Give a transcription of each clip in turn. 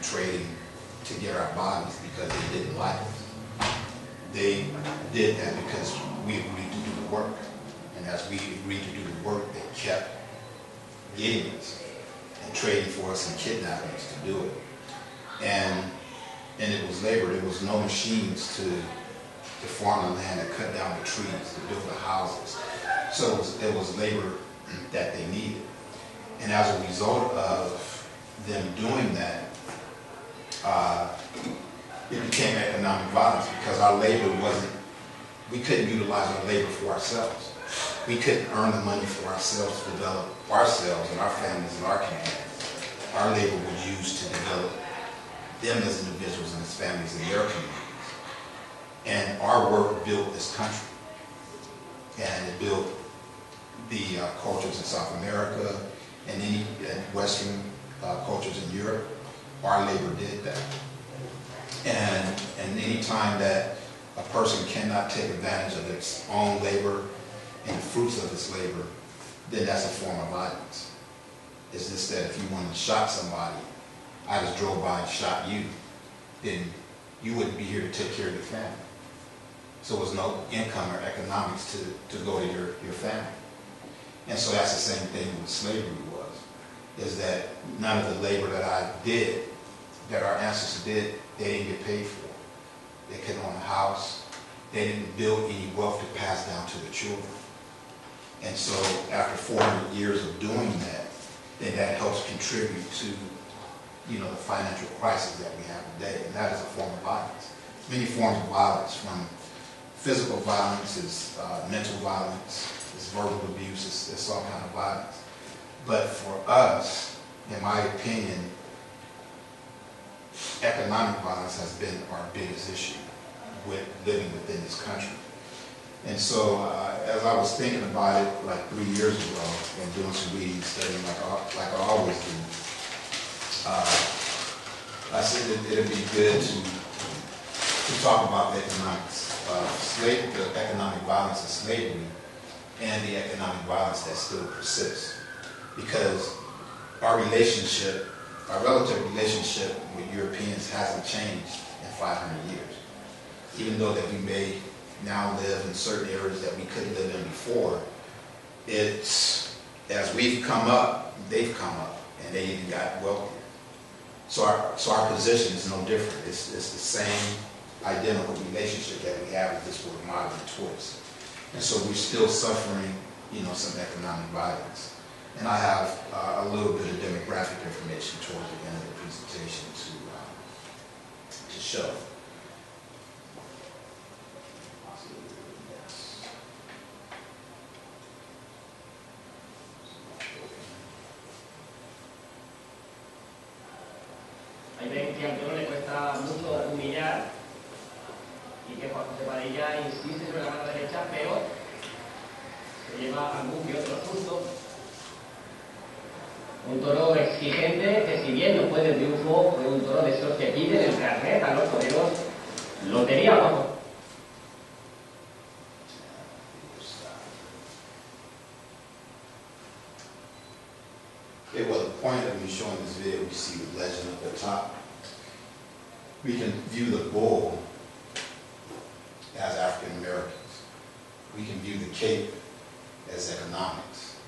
trading to get our bodies because they didn't like us. They did that because we agreed to do the work. And as we agreed to do the work, they kept getting us and trading for us and kidnapping us to do it. And it was labor. There was no machines to farm the land, to cut down the trees, to build the houses. So it was labor that they needed. And as a result of them doing that, it became economic violence because our labor we couldn't utilize our labor for ourselves. We couldn't earn the money for ourselves to develop ourselves and our families and our communities. Our labor was used to develop them as individuals and as families in their communities. And our work built this country. And it built the cultures in South America and Western cultures in Europe. Our labor did that. And any time that a person cannot take advantage of its own labor and the fruits of its labor, then that's a form of violence. It's just that if you wanted to shot somebody, I just drove by and shot you, then you wouldn't be here to take care of your family. So there was no income or economics to go to your family. And so that's the same thing with slavery was, is that none of the labor that I did, that our ancestors did, they didn't get paid for. They couldn't own a house. They didn't build any wealth to pass down to the children. And so after 400 years of doing that, then that helps contribute to, the financial crisis that we have today. And that is a form of violence. Many forms of violence, from physical violence, is mental violence, it's verbal abuse, it's all kind of violence. But for us, in my opinion, economic violence has been our biggest issue with living within this country. And so as I was thinking about it like 3 years ago and doing some reading and studying like I always do, I said that it'd be good to talk about the economics of slavery, the economic violence of slavery, and the economic violence that still persists. Because our relative relationship with Europeans hasn't changed in 500 years. Even though that we may now live in certain areas that we couldn't live in before, it's, as we've come up, they've come up, and they even got wealthier. So our position is no different. It's the same identical relationship that we have with this word modern twist. And so we're still suffering, some economic violence. And I have a little bit of demographic information towards the end of the presentation to show. Ahí ven que a Antonio le cuesta mucho humillar y que Juan José Padilla insiste sobre la mano derecha, pero se lleva algún que otro susto. Un toro exigente que, si bien no fue de triunfo, fue un toro de esos que piden el carnet a los toreros. Lotería, vamos. Okay, well, the point of me showing this video, we see the legend at the top. We can view the bull as African Americans. We can view the cape as economics.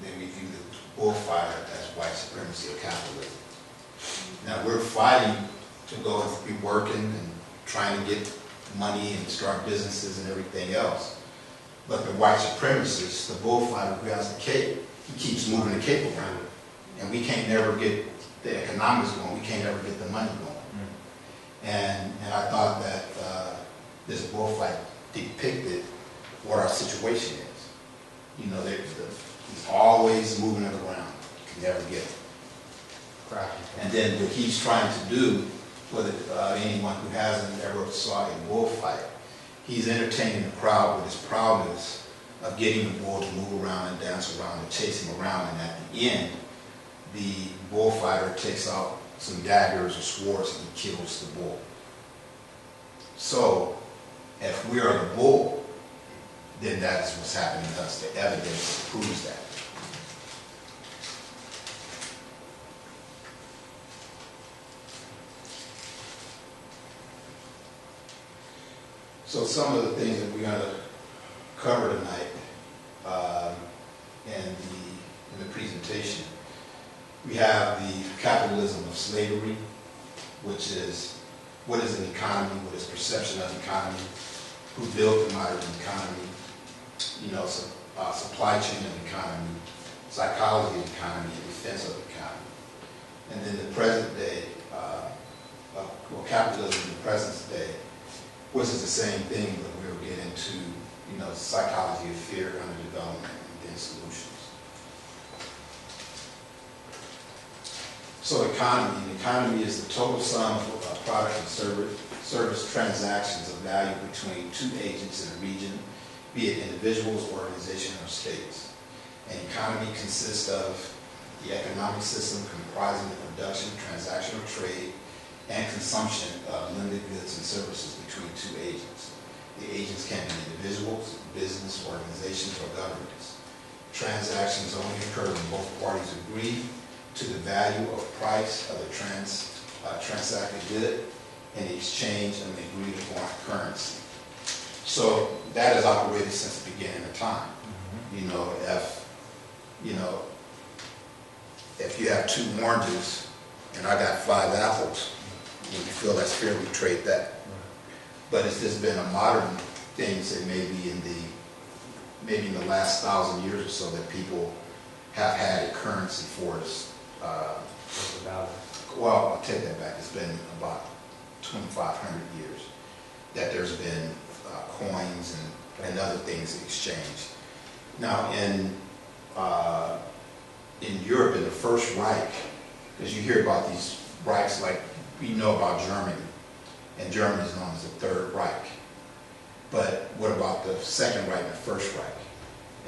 Then we view the bullfighter as white supremacy or capitalism. Now we're fighting to go and be working and trying to get money and start businesses and everything else. But the white supremacist, the bullfighter who has the cape, he keeps moving the cape around. And we can't never get the economics going. We can't ever get the money going. And I thought that this bullfight depicted what our situation is. He's always moving it around. You can never get it. And then what he's trying to do, with anyone who hasn't ever saw a bullfight, he's entertaining the crowd with his proudness of getting the bull to move around and dance around and chase him around. And at the end, the bullfighter takes out some daggers or swords and he kills the bull. So, if we are the bull, then that is what's happening to us. The evidence proves that. So some of the things that we're going to cover tonight in the presentation, we have the capitalism of slavery, which is what is an economy, what is perception of economy, who built the modern economy, supply chain of economy, psychology of economy, and defense of economy. And then the present day, capitalism in the present day, which is the same thing, but we'll get into, psychology of fear, underdevelopment, and then solutions. So economy is the total sum of product and service transactions of value between two agents in a region, be it individuals, organizations, or states. An economy consists of the economic system comprising the production, transaction, or trade, and consumption of limited goods and services between two agents. The agents can be individuals, business, organizations, or governments. Transactions only occur when both parties agree to the value or price of the transacted good in exchange of an agreed upon currency. So that has operated since the beginning of time. If you have 2 oranges and I got 5 apples, you feel that's fair, we trade that. But it's just been a modern thing, say maybe in the last 1,000 years or so, that people have had a currency for us. Well, I'll take that back. It's been about 2,500 years that there's been coins and other things exchanged. Now in Europe, in the First Reich, because you hear about these Reichs, like we know about Germany, and Germany is known as the Third Reich. But what about the Second Reich and the First Reich?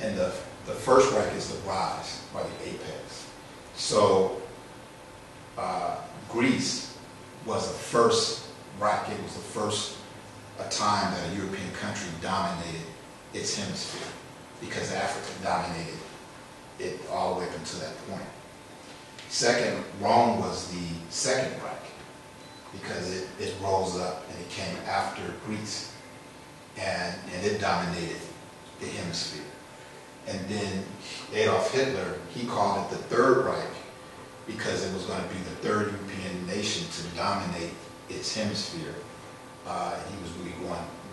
And the First Reich is the rise, or the apex. So Greece was the first Reich. It was the first time that a European country dominated its hemisphere, because Africa dominated it all the way up until that point. Second, Rome was the Second Reich, because it rose up and it came after Greece, and it dominated the hemisphere. And then Adolf Hitler, he called it the Third Reich, because it was going to be the third European nation to dominate its hemisphere. And he was really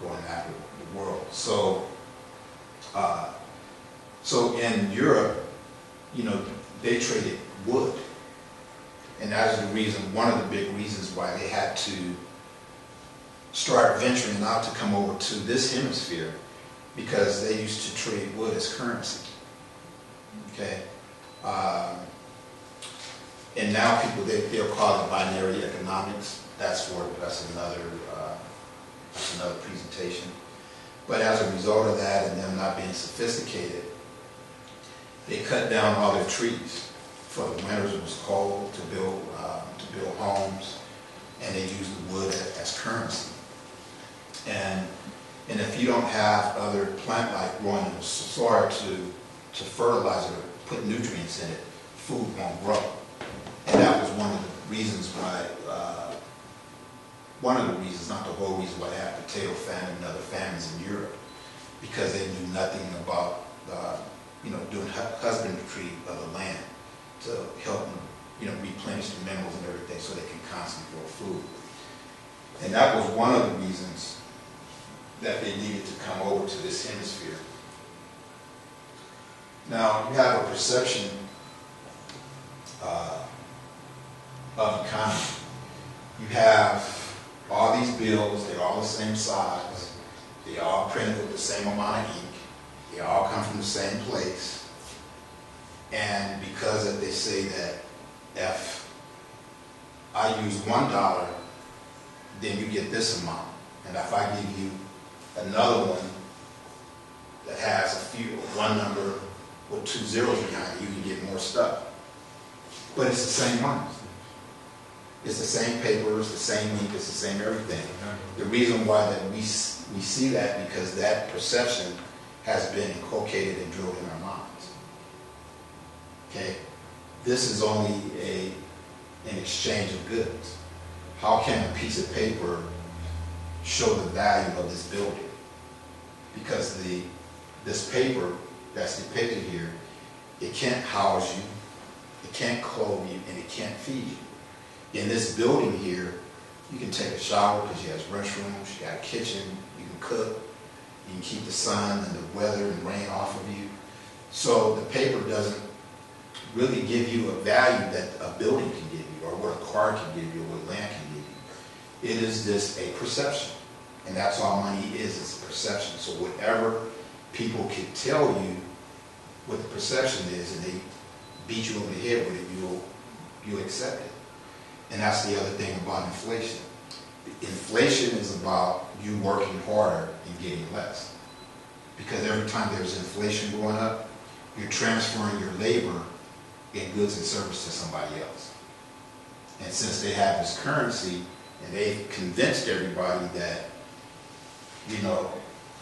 going after the world. So in Europe, they traded wood. And that is the reason, one of the big reasons why they had to start venturing out to come over to this hemisphere, because they used to trade wood as currency. Okay? And now people, they'll call it binary economics. That's another presentation. But as a result of that, and them not being sophisticated, they cut down all their trees. For the winters, it was cold, to build homes, and they used the wood as currency. And if you don't have other plant life growing in the soil to fertilize or put nutrients in it, food won't grow. And that was one of the reasons why, not the whole reason why they had potato famine and other famines in Europe, because they knew nothing about doing husbandry of the land to help them, replenish the minerals and everything, so they can constantly grow food. And that was one of the reasons that they needed to come over to this hemisphere. Now, you have a perception of economy. You have all these bills, they're all the same size, they all printed with the same amount of ink, they all come from the same place. And because of, they say that if I use $1, then you get this amount. And if I give you another one that has one number with 2 zeros behind it, you can get more stuff. But it's the same money. It's the same paper, it's the same ink, it's the same everything. The reason why that we see that, because that perception has been inculcated and drilled in our minds. Okay? This is only an exchange of goods. How can a piece of paper show the value of this building. Because this paper that's depicted here, it can't house you, it can't clothe you, and it can't feed you. In this building here, you can take a shower because it has restrooms, you got a kitchen, you can cook, you can keep the sun and the weather and rain off of you. So the paper doesn't really give you a value that a building can give you, or what a car can give you, or what land can give you. It is just a perception. And that's all money is, it's a perception. So whatever people can tell you what the perception is, and they beat you over the head with it, you'll accept it. And that's the other thing about inflation. Inflation is about you working harder and getting less. Because every time there's inflation going up, you're transferring your labor in goods and service to somebody else. And since they have this currency, and they've convinced everybody that, you know,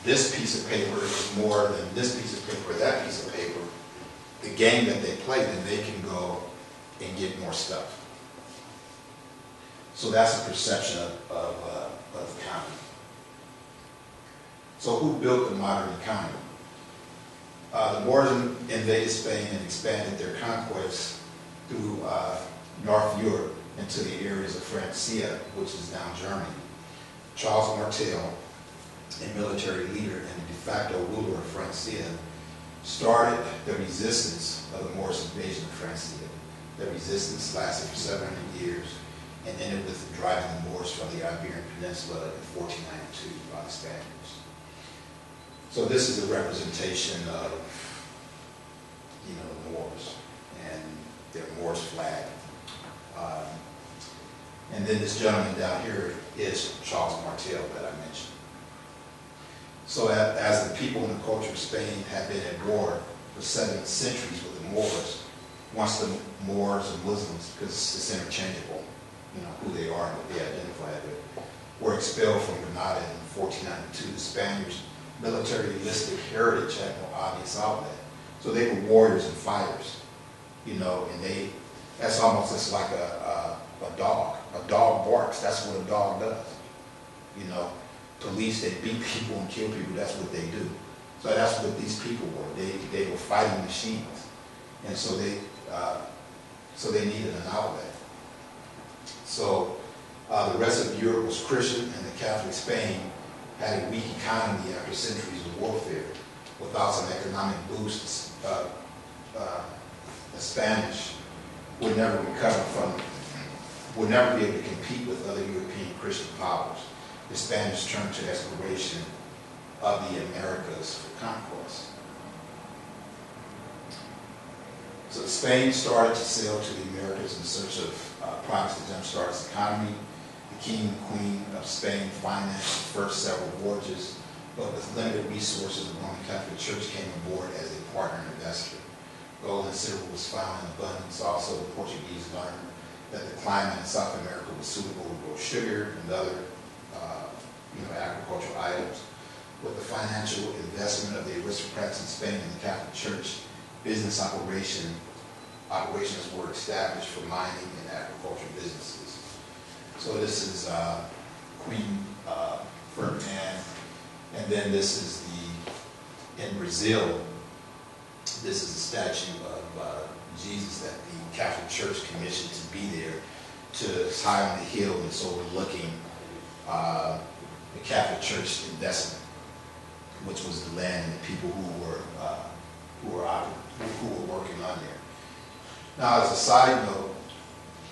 this piece of paper is more than this piece of paper or that piece of paper, the game that they play, then they can go and get more stuff. So that's a perception of economy. So who built the modern economy? The Moors invaded Spain and expanded their conquests through North Europe into the areas of Francia, which is now Germany. Charles Martel, a military leader and de facto ruler of Francia, started the resistance of the Moorish invasion of Francia. The resistance lasted for 700 years and ended with driving the Moors from the Iberian Peninsula in 1492 by the Spaniards. So this is a representation of, you know, the Moors and their Moorish flag. And then this gentleman down here is Charles Martel that I mentioned. So as the people and the culture of Spain had been at war for 7 centuries with the Moors, once the Moors and Muslims, because it's interchangeable, you know, who they are and what they identify with, were expelled from Granada in 1492, the Spaniards' militaristic heritage had no obvious outlet. So they were warriors and fighters, you know, and that's almost just like a dog. A dog barks, that's what a dog does, you know. Police, they beat people and kill people, that's what they do. So that's what these people were. They were fighting machines. And so they needed an outlet. So the rest of Europe was Christian, and the Catholic Spain had a weak economy after centuries of warfare. Without some economic boosts, the Spanish would never would never be able to compete with other European Christian powers. The Spanish turned to exploration of the Americas for conquest. So Spain started to sail to the Americas in search of products to jumpstart its economy. The king and queen of Spain financed the first several voyages, but with limited resources, the Roman Catholic Church came aboard as a partner investor. Gold and silver was found in abundance. Also, the Portuguese learned that the climate in South America was suitable to grow sugar and other agricultural items. With the financial investment of the aristocrats in Spain and the Catholic Church, business operations were established for mining and agricultural businesses. So this is Queen Ferdinand, and then this is in Brazil, this is a statue of Jesus that the Catholic Church commissioned to be there. It's high on the hill and it's overlooking the Catholic Church investment, which was the land and the people who were working on there. Now, as a side note,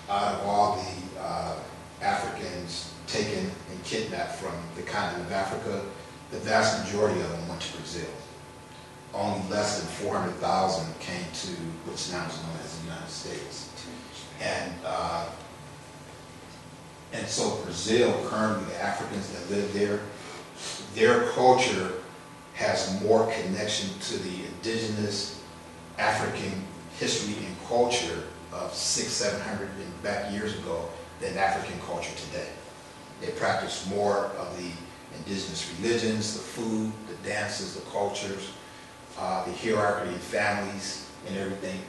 out of all the Africans taken and kidnapped from the continent of Africa, the vast majority of them went to Brazil. Only less than 400,000 came to what's now known as the United States. And so Brazil, currently the Africans that live there, their culture has more connection to the indigenous African history and culture of 600-700 back years ago than African culture today. They practice more of the indigenous religions, the food, the dances, the cultures, the hierarchy in families and everything,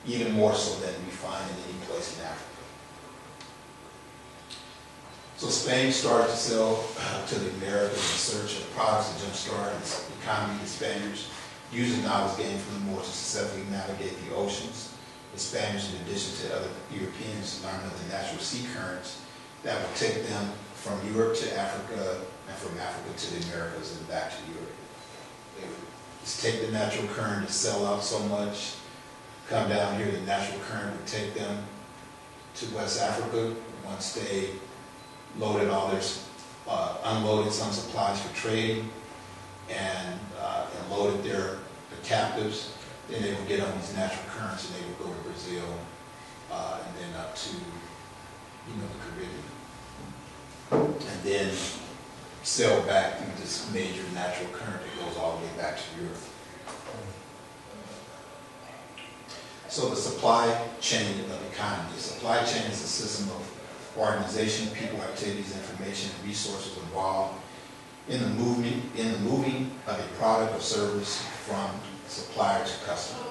even more so than we find in any place in Africa. So Spain started to sell to the Americas in search of products to jumpstart its economy. The Spaniards using knowledge gained from the Moors to successfully navigate the oceans. The Spaniards, in addition to other Europeans, learned of the natural sea currents that would take them from Europe to Africa and from Africa to the Americas and back to Europe. They would just take the natural current and sell out so much, come down here, the natural current would take them to West Africa. Once they loaded all their, unloaded some supplies for trading and loaded their captives, then they would get on these natural currents and they would go to Brazil and then up to, the Caribbean. And then sail back through this major natural current that goes all the way back to Europe. So the supply chain of economy. The supply chain is a system of organization, people, activities, information, and resources involved in the moving of a product or service from supplier to customer.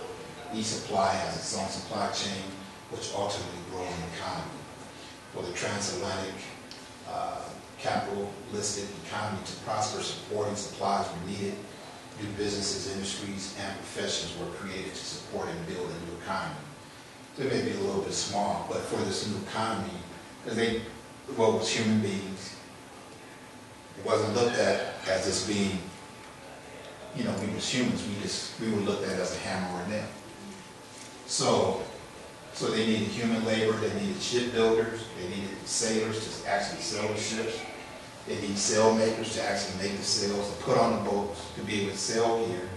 Each supply has its own supply chain, which ultimately grows an economy. For the transatlantic capitalistic economy to prosper, supporting supplies were needed. New businesses, industries, and professions were created to support and build a new economy. So it may be a little bit small, but for this new economy, because they, was human beings, it wasn't looked at as this being, we was humans, we were looked at as a hammer or a nail. So they needed human labor, they needed shipbuilders, they needed sailors to actually sail the ships, they need sail makers to actually make the sails, to put on the boats, to be able to sail here.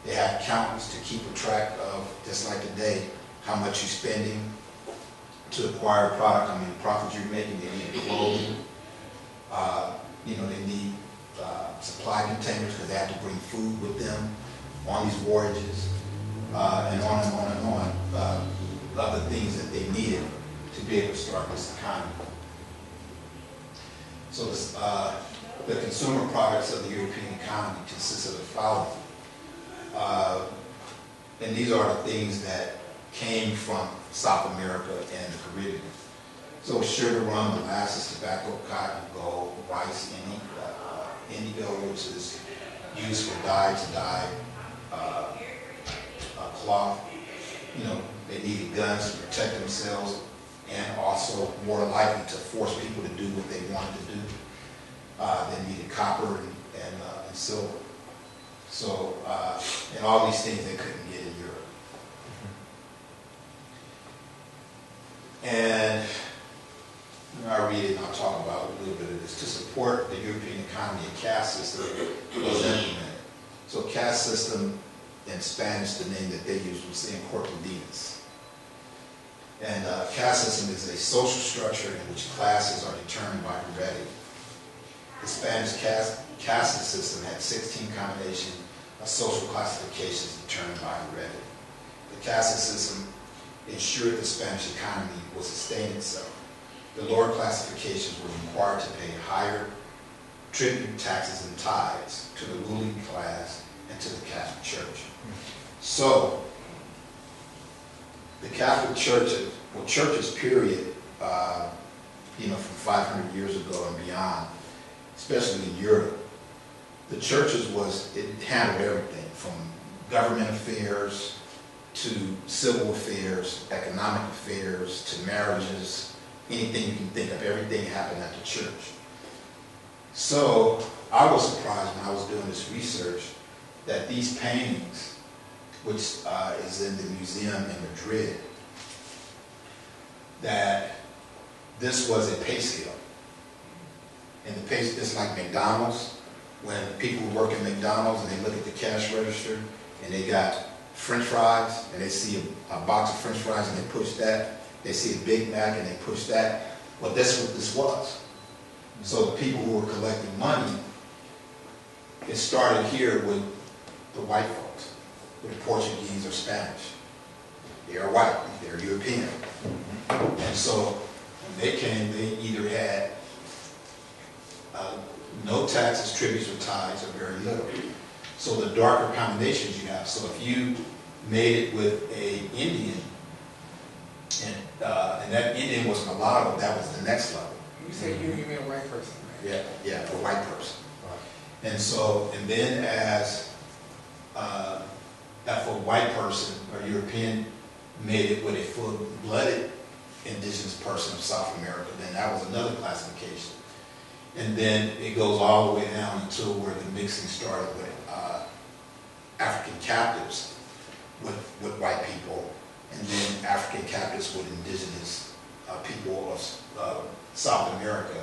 They have accountants to keep a track of, just like today, how much you're spending to acquire a product, how many profits you're making. They need clothing. They need supply containers because they have to bring food with them on these voyages, and on and on and on. Other things that they needed to be able to start this economy. So the consumer products of the European economy consist of the following. And these are the things that came from South America and the Caribbean. So sugar, rum, molasses, tobacco, cotton, gold, rice, indigo, which is used for dye cloth. They needed guns to protect themselves and also more likely to force people to do what they wanted to do. They needed copper and silver. So, and all these things they couldn't get in Europe. And I read it and I'll talk about a little bit of this. To support the European economy, a caste system was implemented. So caste system in Spanish, the name that they used was incorporadas. And caste system is a social structure in which classes are determined by heredity. The Spanish caste system had 16 combinations of social classifications determined by heredity. The caste system ensured the Spanish economy would sustain itself. The lower classifications were required to pay higher tribute, taxes, and tithes to the ruling class and to the Catholic Church. So, the Catholic Church, churches, period, from 500 years ago and beyond, especially in Europe, the churches it handled everything from government affairs to civil affairs, economic affairs, to marriages, anything you can think of, everything happened at the church. So I was surprised when I was doing this research that these paintings, which is in the museum in Madrid, that this was a pay scale. And the pay, it's like McDonald's, when people work at McDonald's and they look at the cash register and they got French fries and they see a box of French fries and they push that. They see a Big Mac and they push that. Well, that's what this was. So the people who were collecting money, it started here with the white folks, with the Portuguese or Spanish. They are white, they're European. And so when they came, they either had no taxes, tributes, or tithes, or very little. So the darker combinations you have. So if you made it with an Indian, and that Indian was mulatto, that was the next level. say you mean a white person, right? Yeah, a white person. And so, and then as if a white person or European made it with a full-blooded indigenous person of South America, then that was another classification. And then it goes all the way down until where the mixing started with African captives with white people, and then African captives with indigenous people of South America,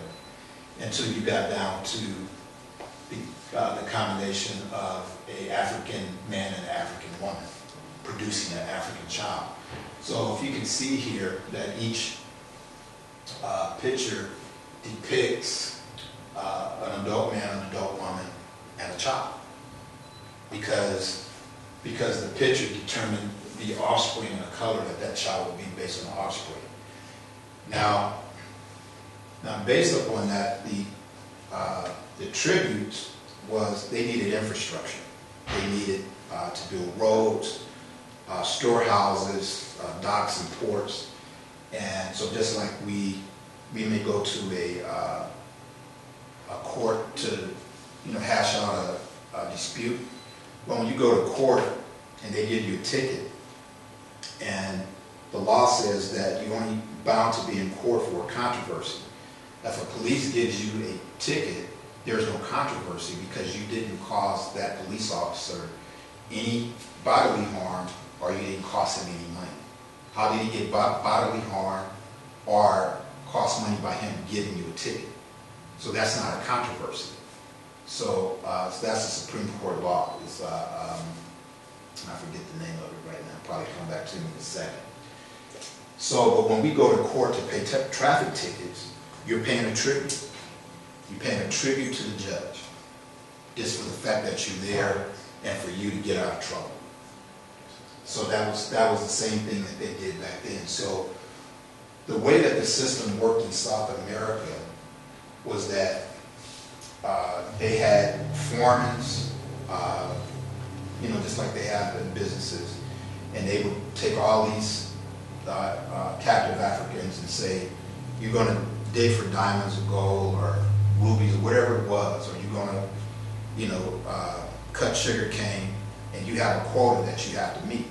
until you got down to the combination of an African man and an African woman producing an African child. So if you can see here that each picture depicts an adult man, an adult woman, and a child, because the picture determined the offspring and the color that child would be based on the offspring. Now based upon that, the tributes was they needed infrastructure. They needed to build roads, storehouses, docks and ports. And so just like we may go to a court to hash out a dispute, but when you go to court and they give you a ticket, and the law says that you're only bound to be in court for a controversy. If a police gives you a ticket, there's no controversy because you didn't cause that police officer any bodily harm, or you didn't cost him any money. How did he get bodily harm or cost money by him giving you a ticket? So that's not a controversy. So that's the Supreme Court law. It's, I forget the name of it right now. Probably come back to me in a second. So, but when we go to court to pay traffic tickets, you're paying a tribute. You're paying a tribute to the judge, just for the fact that you're there and for you to get out of trouble. So that was the same thing that they did back then. So the way that the system worked in South America was that they had foremans, just like they have in businesses, and they would take all these captive Africans and say, you're going to dig for diamonds or gold or rubies or whatever it was, or you're going to, cut sugar cane, and you have a quota that you have to meet.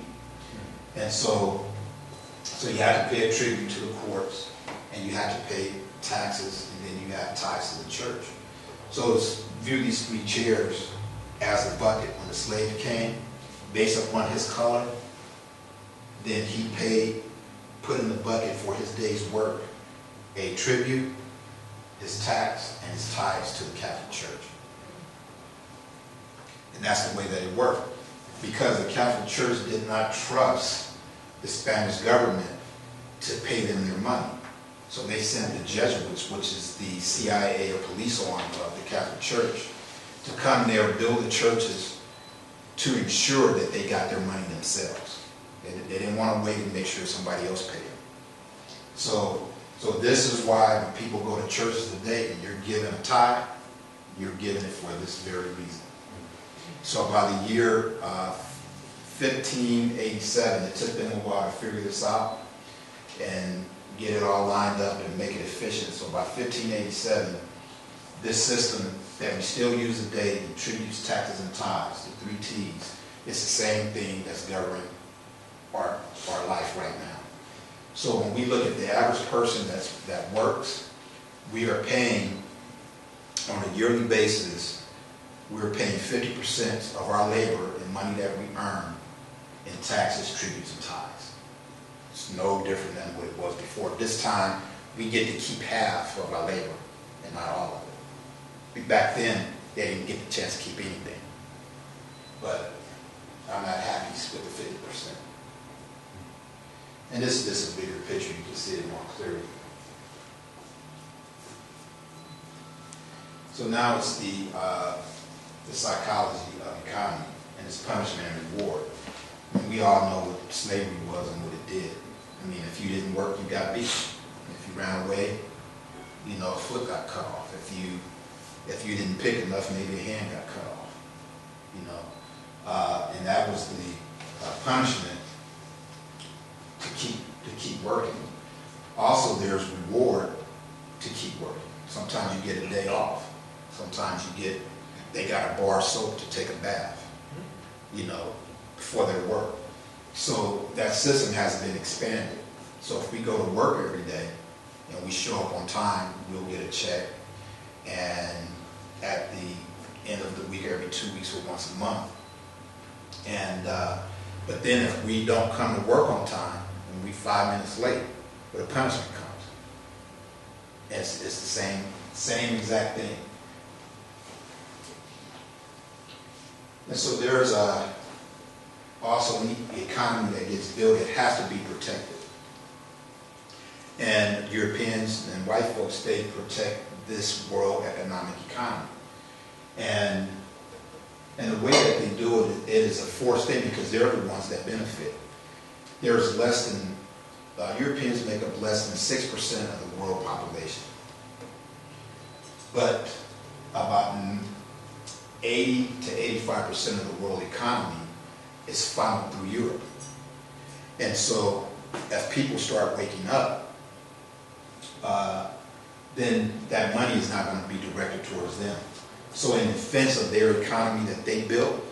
And so you had to pay a tribute to the courts, and you had to pay taxes, and then you had ties to the church. So view these 3 chairs as a bucket. When the slave came, based upon his color, then he put in the bucket for his day's work a tribute, his tax, and his tithes to the Catholic Church. And that's the way that it worked. Because the Catholic Church did not trust the Spanish government to pay them their money. So they sent the Jesuits, which is the CIA or police arm of the Catholic Church, to come there, build the churches to ensure that they got their money themselves. They didn't want to wait and make sure somebody else paid them. So this is why when people go to churches today and you're given a tithe, you're given it for this very reason. So by the year 1587, it took them a while to figure this out and get it all lined up and make it efficient. So by 1587, this system that we still use today, the tributes, taxes, and tithes, the 3 T's, it's the same thing that's governing our life right now. So when we look at the average person that works, we are paying on a yearly basis, we're paying 50% of our labor and money that we earn in taxes, tributes, and tithes. It's no different than what it was before. This time, we get to keep half of our labor and not all of it. Back then, they didn't get the chance to keep anything. But I'm not happy with the 50%. And this is a bigger picture. You can see it more clearly. So now it's the psychology of economy, and it's punishment and reward. And we all know what slavery was and what it did. I mean, if you didn't work, you got beaten. If you ran away, a foot got cut off. If you didn't pick enough, maybe a hand got cut off. And that was the punishment to keep working. Also, there's reward to keep working. you get a day off. Sometimes they got a bar of soap to take a bath, you know, before their work. So that system has been expanded. So if we go to work every day and we show up on time, we'll get a check. And at the end of the week, every 2 weeks or once a month. And but then if we don't come to work on time and we 5 minutes late, well, the punishment comes. It's the same exact thing. And so there's also an economy that gets built. It has to be protected. And Europeans and white folks, they protect this world economic economy. And the way that they do it is a forced thing because they're the ones that benefit. There's less than, Europeans make up less than 6% of the world population. But about 80 to 85% of the world economy is funneled through Europe. And so if people start waking up, then that money is not going to be directed towards them. So in defense of their economy that they built,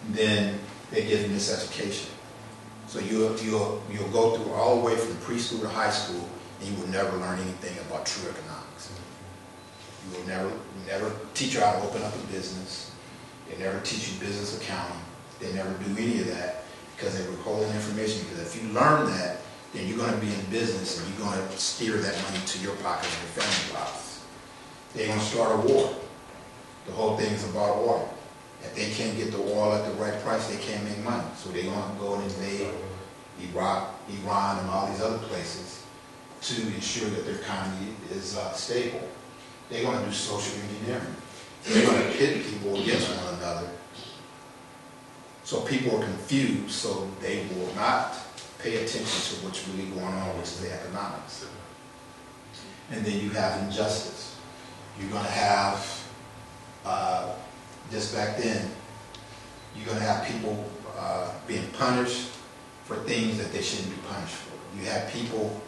then they give them this education. So you'll go through all the way from preschool to high school, and you will never learn anything about true economics. You will never teach you how to open up a business. They never teach you business accounting. They never do any of that because they withhold information. Because if you learn that, then you're going to be in business and you're going to steer that money to your pocket and your family pockets. They're going to start a war. The whole thing is about oil. If they can't get the oil at the right price, they can't make money. So they're going to go and invade Iraq, Iran, and all these other places to ensure that their economy is stable. They're going to do social engineering. They're going to pit people against one another. So people are confused, so they will not pay attention to what's really going on, which is the economics. And then you have injustice. You're going to have, just back then, you're going to have people being punished for things that they shouldn't be punished for. You have people,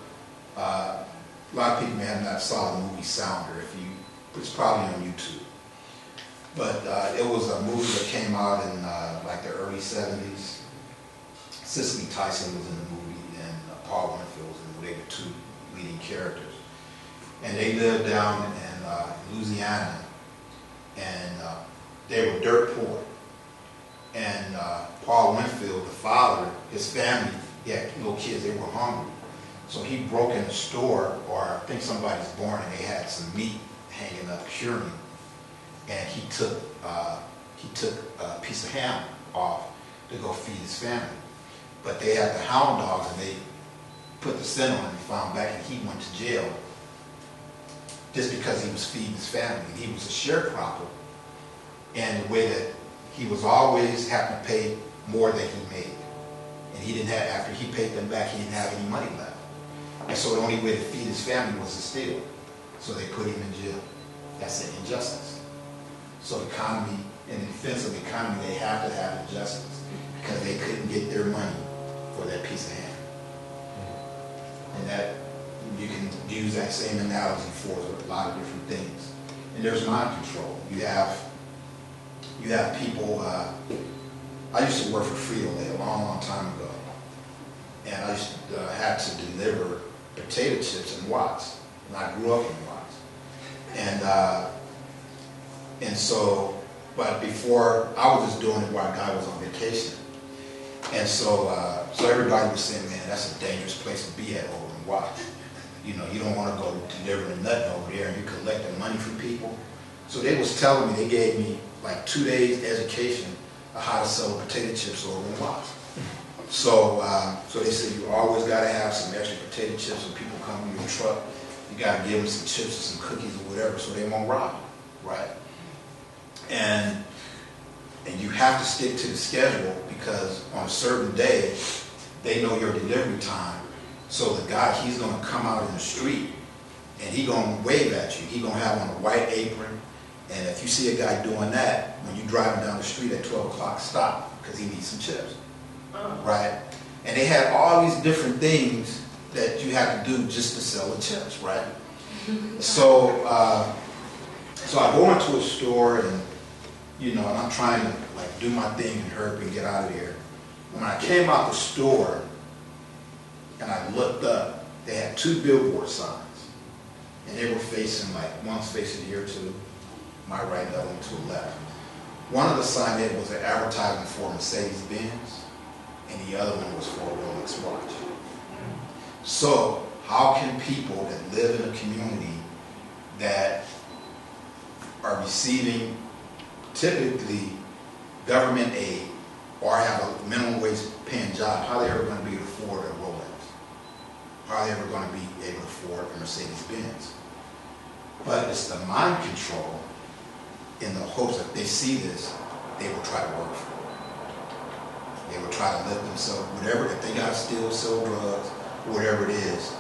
a lot of people may have not saw the movie Sounder. It's probably on YouTube. But it was a movie that came out in like the early 70s. Cicely Tyson was in the movie, and Paul Winfield was in the movie. They were two leading characters. And they lived down in Louisiana, and they were dirt poor. And Paul Winfield, the father, his family, he had little kids, they were hungry. So he broke in the store, or I think somebody was born and they had some meat hanging up, curing. And he took a piece of ham off to go feed his family. But they had the hound dogs and they put the scent on him and found back, and he went to jail just because he was feeding his family. He was a sharecropper, and the way that he was always having to pay more than he made. And he didn't have, after he paid them back, he didn't have any money left. And so the only way to feed his family was to steal. So they put him in jail. That's an injustice. So economy, in defense of the economy, they have to have injustice because they couldn't get their money for that piece of ham. And that, you can use that same analogy for a lot of different things. And there's mind control. You have people, I used to work for Frito-Lay a long, long time ago. And I used to have to deliver potato chips in Watts. And I grew up in Watts. And so, but before, I was just doing it while God was on vacation. And so everybody was saying, man, that's a dangerous place to be at over in Watts. You know, you don't want to go delivering nothing over there and you're collecting money from people. So they was telling me, they gave me like 2 days education of how to sell potato chips over in Watts. So they said you always got to have some extra potato chips when people come in your truck. You got to give them some chips or some cookies or whatever so they won't rob you, right? And you have to stick to the schedule because on a certain day, they know your delivery time. So the guy, he's going to come out in the street and he's going to wave at you. He's going to have on a white apron. And if you see a guy doing that, when you're driving down the street at 12 o'clock, stop because he needs some chips, right? And they had all these different things that you have to do just to sell the chips, right? So So I go into a store and, you know, and I'm trying to like do my thing and hurry up and get out of there. When I came out the store and I looked up, they had 2 billboard signs. And they were facing like, one's facing here to my right, the other one to the left. One of the signs there was an advertisement for Mercedes-Benz, and the other one was for a Rolex watch. So how can people that live in a community that are receiving typically government aid or have a minimum wage paying job, how are they ever going to be able to afford a Rolex? How are they ever going to be able to afford a Mercedes-Benz? But it's the mind control in the hopes that they see this, they will try to work for it. They will try to lift themselves, whatever, if they got to steal, sell drugs, whatever it is,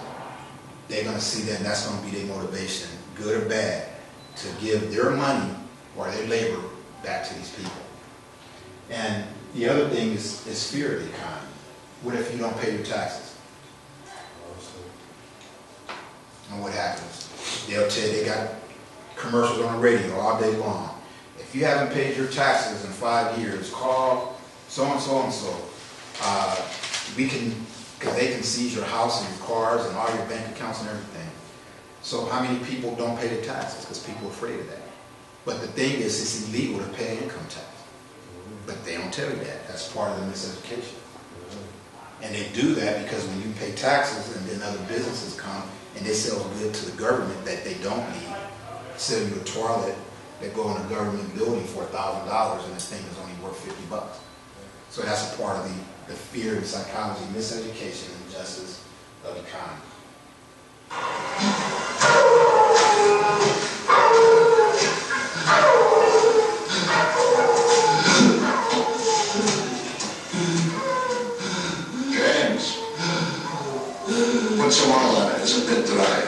they're going to see that and that's going to be their motivation, good or bad, to give their money or their labor back to these people. And the other thing is fear of the economy. What if you don't pay your taxes? And what happens? They'll tell you they got commercials on the radio all day long. If you haven't paid your taxes in 5 years, call so-and-so and so. We can, because they can seize your house and your cars and all your bank accounts and everything. So how many people don't pay their taxes? Because people are afraid of that. But the thing is, it's illegal to pay income tax. But they don't tell you that. That's part of the miseducation. And they do that because when you pay taxes and then other businesses come and they sell goods to the government that they don't need, sell you a toilet that go in a government building for $1,000 and this thing is only worth $50. So that's a part of the fear and psychology, miseducation, and injustice of the economy. James, put some oil on it. It's a bit dry.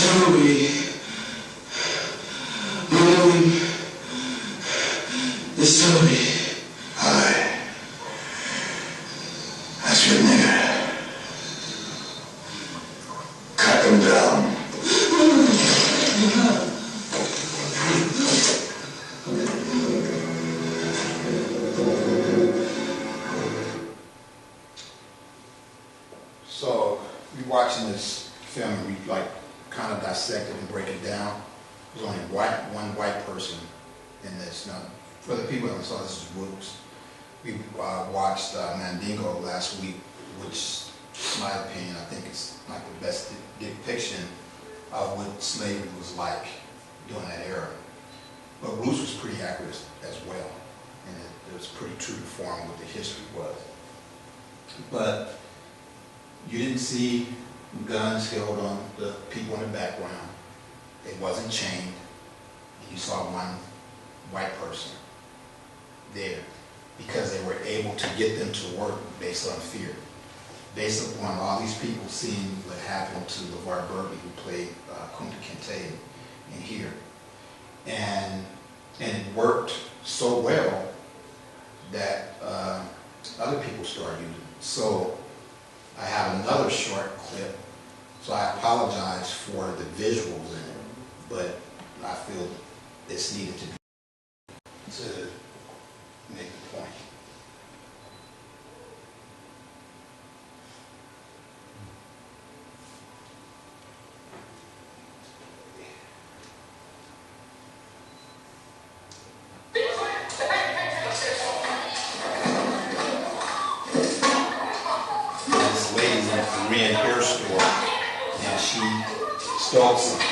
Toby. William. It's Toby. Hi. That's your nigga. Cut him down. So we watching this film and we like kind of dissect it and break it down. There's only one white person in this. Now, for the people that saw this is Roots. We watched Mandingo last week, which, in my opinion, I think is like the best depiction of what slavery was like during that era. But Roots was pretty accurate as well, and it was pretty true to form what the history was. But you didn't see guns held on the people in the background. It wasn't chained. And you saw one white person there because they were able to get them to work based on fear. Based upon all these people seeing what happened to LeVar Burby, who played Kunta Kinte in here. And it worked so well that other people started using it. So I have another short clip, so I apologize for the visuals in it, but I feel it's needed to make the point. This lady's in a Korean hair store, and she stole something.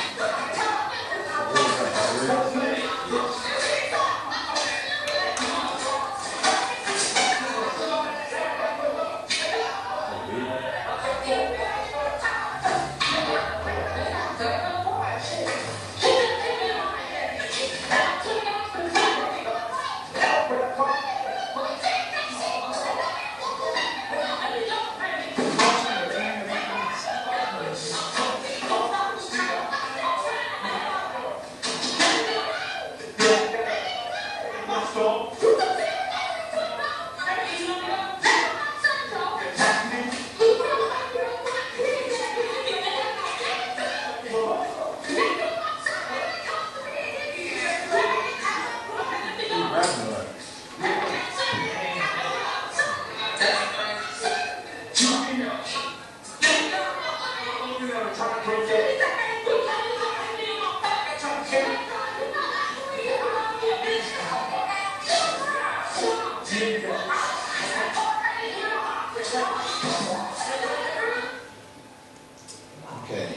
Okay.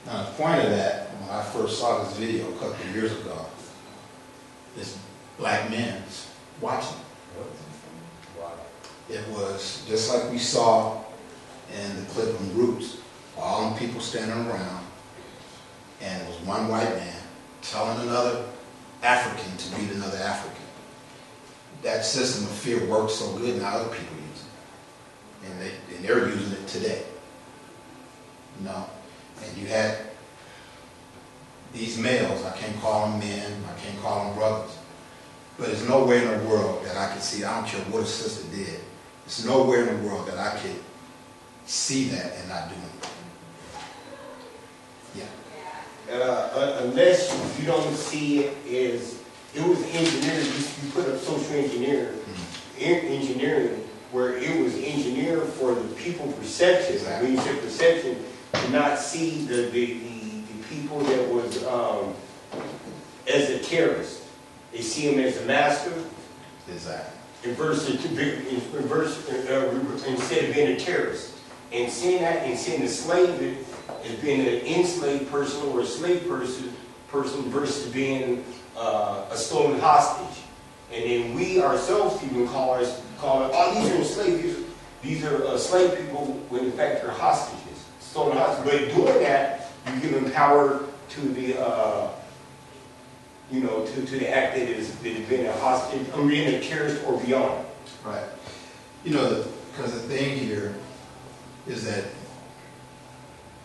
Now the point of that, when I first saw this video a couple of years ago, is black men watching. It was just like we saw in the clip on Roots, all them people standing around, and it was one white man telling another African to beat another African. That system of fear worked so good, now other people use it. And they're using it today. You know? And you had these males, I can't call them men, I can't call them brothers, but there's nowhere in the world that I could see, I don't care what a sister did, there's nowhere in the world that I could see that and not do it. Yeah. Unless you don't see it as, it was engineered, you put up social engineering, where it was engineered for the people perception. Exactly. When you say perception, to not see the people that was as a terrorist. They see him as a master. Exactly. Instead of being a terrorist. And seeing that and seeing the slave as being an enslaved person or a slave person versus being a stolen hostage. And then we ourselves even call it, oh, these are enslaved, these are slave people, when in fact they're hostages, stolen hostages. But doing that, you give them power to the, to the act that is being a hostage, or being a terrorist or beyond. Right. You know, because the thing here is that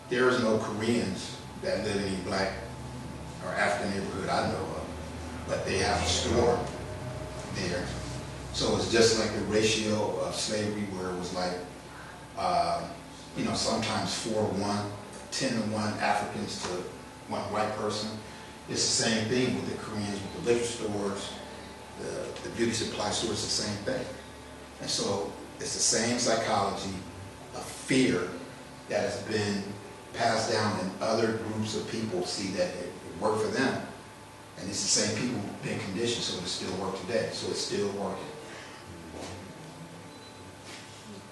there is no Koreans that live in any black or African neighborhood I know of, but they have a store there. So it's just like the ratio of slavery where it was like, you know, sometimes 4-1, 10-1 Africans to one white person. It's the same thing with the Koreans, with the liquor stores, the beauty supply stores, the same thing. And so it's the same psychology of fear that has been passed down, and other groups of people see that it worked for them. And it's the same people who've been conditioned, so it still works today. So it's still working.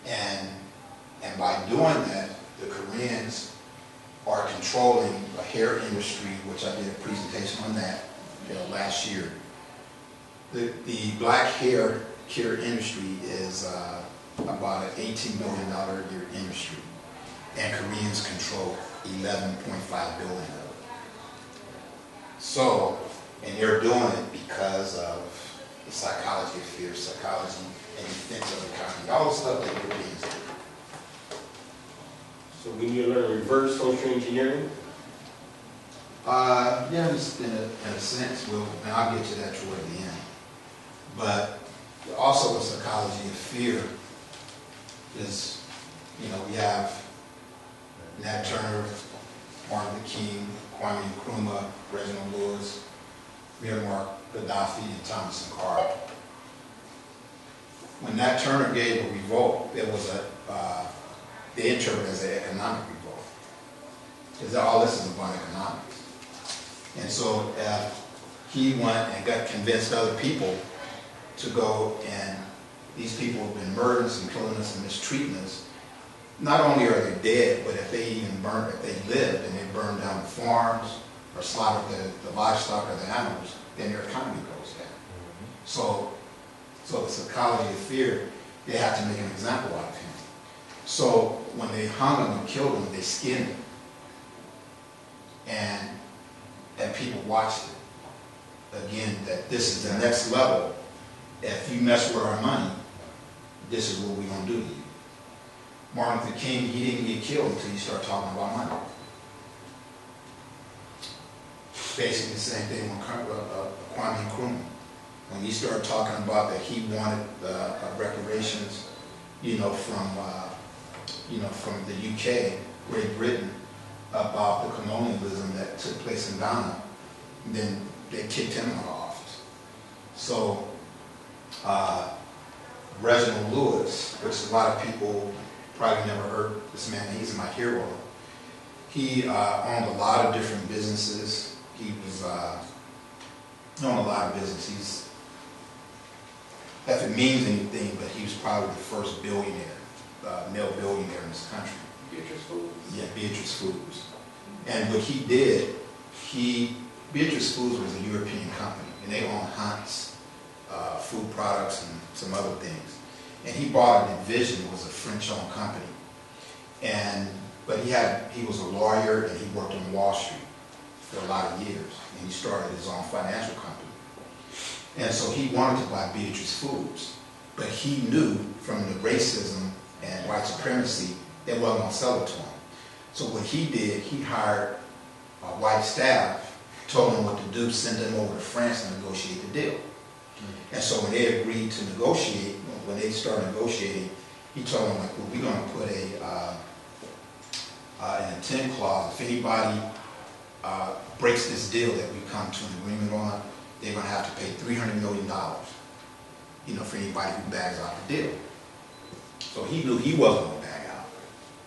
And by doing that, the Koreans are controlling a hair industry, which I did a presentation on that last year. The black hair care industry is about an $18 billion a year industry, and Koreans control 11.5 billion of it. So, and they're doing it because of the psychology of fear, psychology and defense of the economy, all the stuff that Europeans do. So we need to learn reverse social engineering? Yeah, in a sense, and I'll get to that toward the end. But also the psychology of fear is, you know, we have Nat Turner, Martin Luther King, Kwame Nkrumah, Reginald Lewis, Muammar Gaddafi, and Thomas Sankara. When Nat Turner gave a revolt, there was they interpreted it as an economic revolt. Because all this is about economics. And so he went and got convinced other people to go, and these people have been murdering us and killing us and mistreating us. Not only are they dead, but if they lived and they burned down the farms or slaughtered the livestock or the animals, then their economy goes down. So the psychology of fear, they have to make an example out of him. So when they hung him and killed him, they skinned him. And people watched it. Again, that this is the next level. If you mess with our money, this is what we're going to do to you. Martin Luther King, he didn't get killed until you start talking about money. Basically the same thing with Kwame Nkrumah. When he started talking about that he wanted reparations, from the UK, Great Britain, about the colonialism that took place in Ghana, then they kicked him out of office. So Reginald Lewis, which a lot of people probably never heard this man, he's my hero. He owned a lot of different businesses. He was owned a lot of businesses. If it means anything, but he was probably the first billionaire, male billionaire in this country. Beatrice Foods? Yeah, Beatrice Foods. And what he did, Beatrice Foods was a European company, and they owned Hunt's, food products and some other things. And he bought a division, it was a French-owned company. But he was a lawyer, and he worked on Wall Street for a lot of years, and he started his own financial company. And so he wanted to buy Beatrice Foods, but he knew from the racism and white supremacy, they wasn't going to sell it to him. So what he did, he hired a white staff, told them what to do, sent them over to France and negotiate the deal. And so when they agreed to negotiate, when they started negotiating, he told them, like, well, we're going to put an intent clause. If anybody breaks this deal that we come to an agreement on, they're going to have to pay $300 million, for anybody who bags out the deal. So he knew he wasn't going to bag out,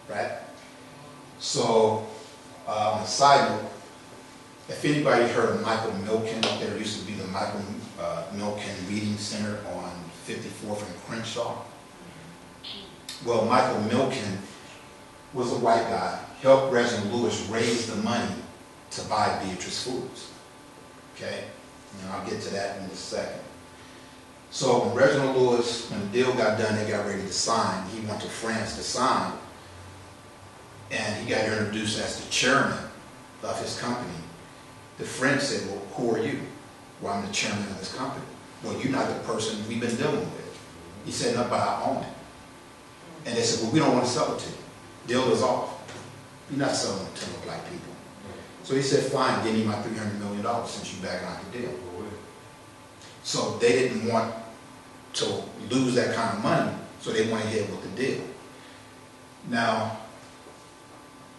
right? So on a side note, if anybody heard of Michael Milken, there used to be the Michael Milken Reading Center on 54th and Crenshaw. Well, Michael Milken was a white guy, helped Reginald Lewis raise the money to buy Beatrice Foods. Okay? And I'll get to that in a second. So when Reginald Lewis, when the deal got done, they got ready to sign. He went to France to sign, and he got introduced as the chairman of his company. The French said, well, who are you? Well, I'm the chairman of this company. Well, you're not the person we've been dealing with. He said, no, but I own it. And they said, well, we don't want to sell it to you. Deal is off. You're not selling it to the black people. So he said, fine, give me my $300 million since you backing out the deal. So they didn't want to lose that kind of money, so they went ahead with the deal. Now,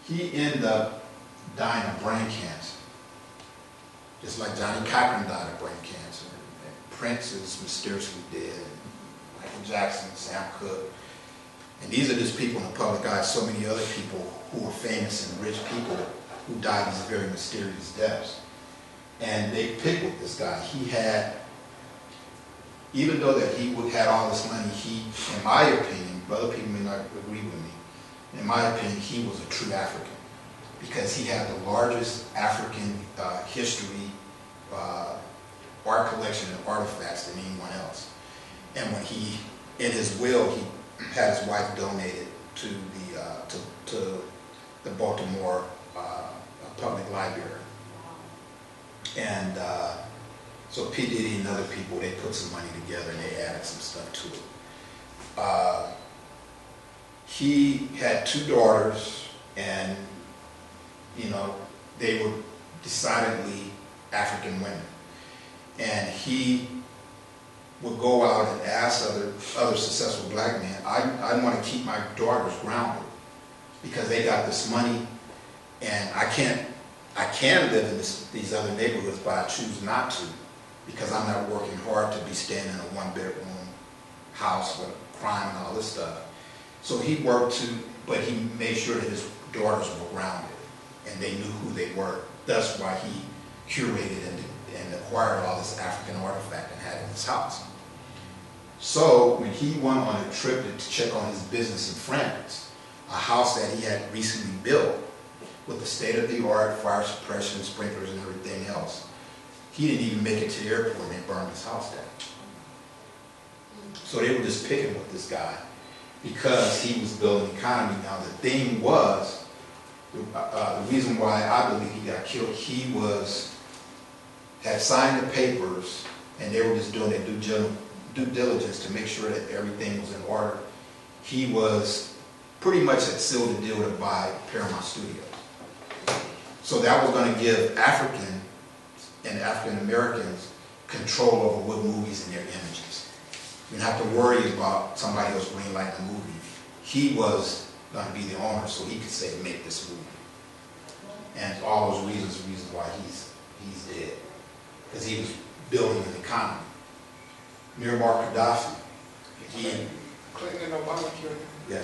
he ended up dying of brain cancer, just like Johnny Cochran died of brain cancer. And Prince is mysteriously dead. Michael Jackson, Sam Cooke. And these are just people in the public eye. So many other people who are famous and rich people who died these very mysterious deaths. And they picked with this guy. He had, even though that he had all this money, he, in my opinion, other people may not agree with me, in my opinion, he was a true African because he had the largest African history art collection and artifacts than anyone else. And when he, in his will, he had his wife donated to the Baltimore Public Library. And so P. Diddy and other people, they put some money together and they added some stuff to it. He had 2 daughters, and you know, they were decidedly African women. And he would go out and ask other successful black men, I want to keep my daughters grounded because they got this money, and I can live in these other neighborhoods, but I choose not to because I'm not working hard to be staying in a 1-bedroom house with crime and all this stuff. So he worked but he made sure that his daughters were grounded and they knew who they were. That's why he curated and acquired all this African artifact and had it in his house. So when he went on a trip to check on his business in France, a house that he had recently built with the state-of-the-art fire suppression, sprinklers, and everything else, he didn't even make it to the airport and they burned his house down. So they were just picking with this guy because he was building an economy. Now the thing was, the reason why I believe he got killed, he had signed the papers and they were just doing their due diligence to make sure that everything was in order. He was pretty much had sealed the deal to buy Paramount Studios. So that was going to give African and African Americans control over what movies and their images. You didn't have to worry about somebody else greenlighting the movie. He was going to be the owner, so he could say, make this movie. And all those reasons why he's dead. Because he was building an economy. Muammar Gaddafi, Clinton and Obama killed him.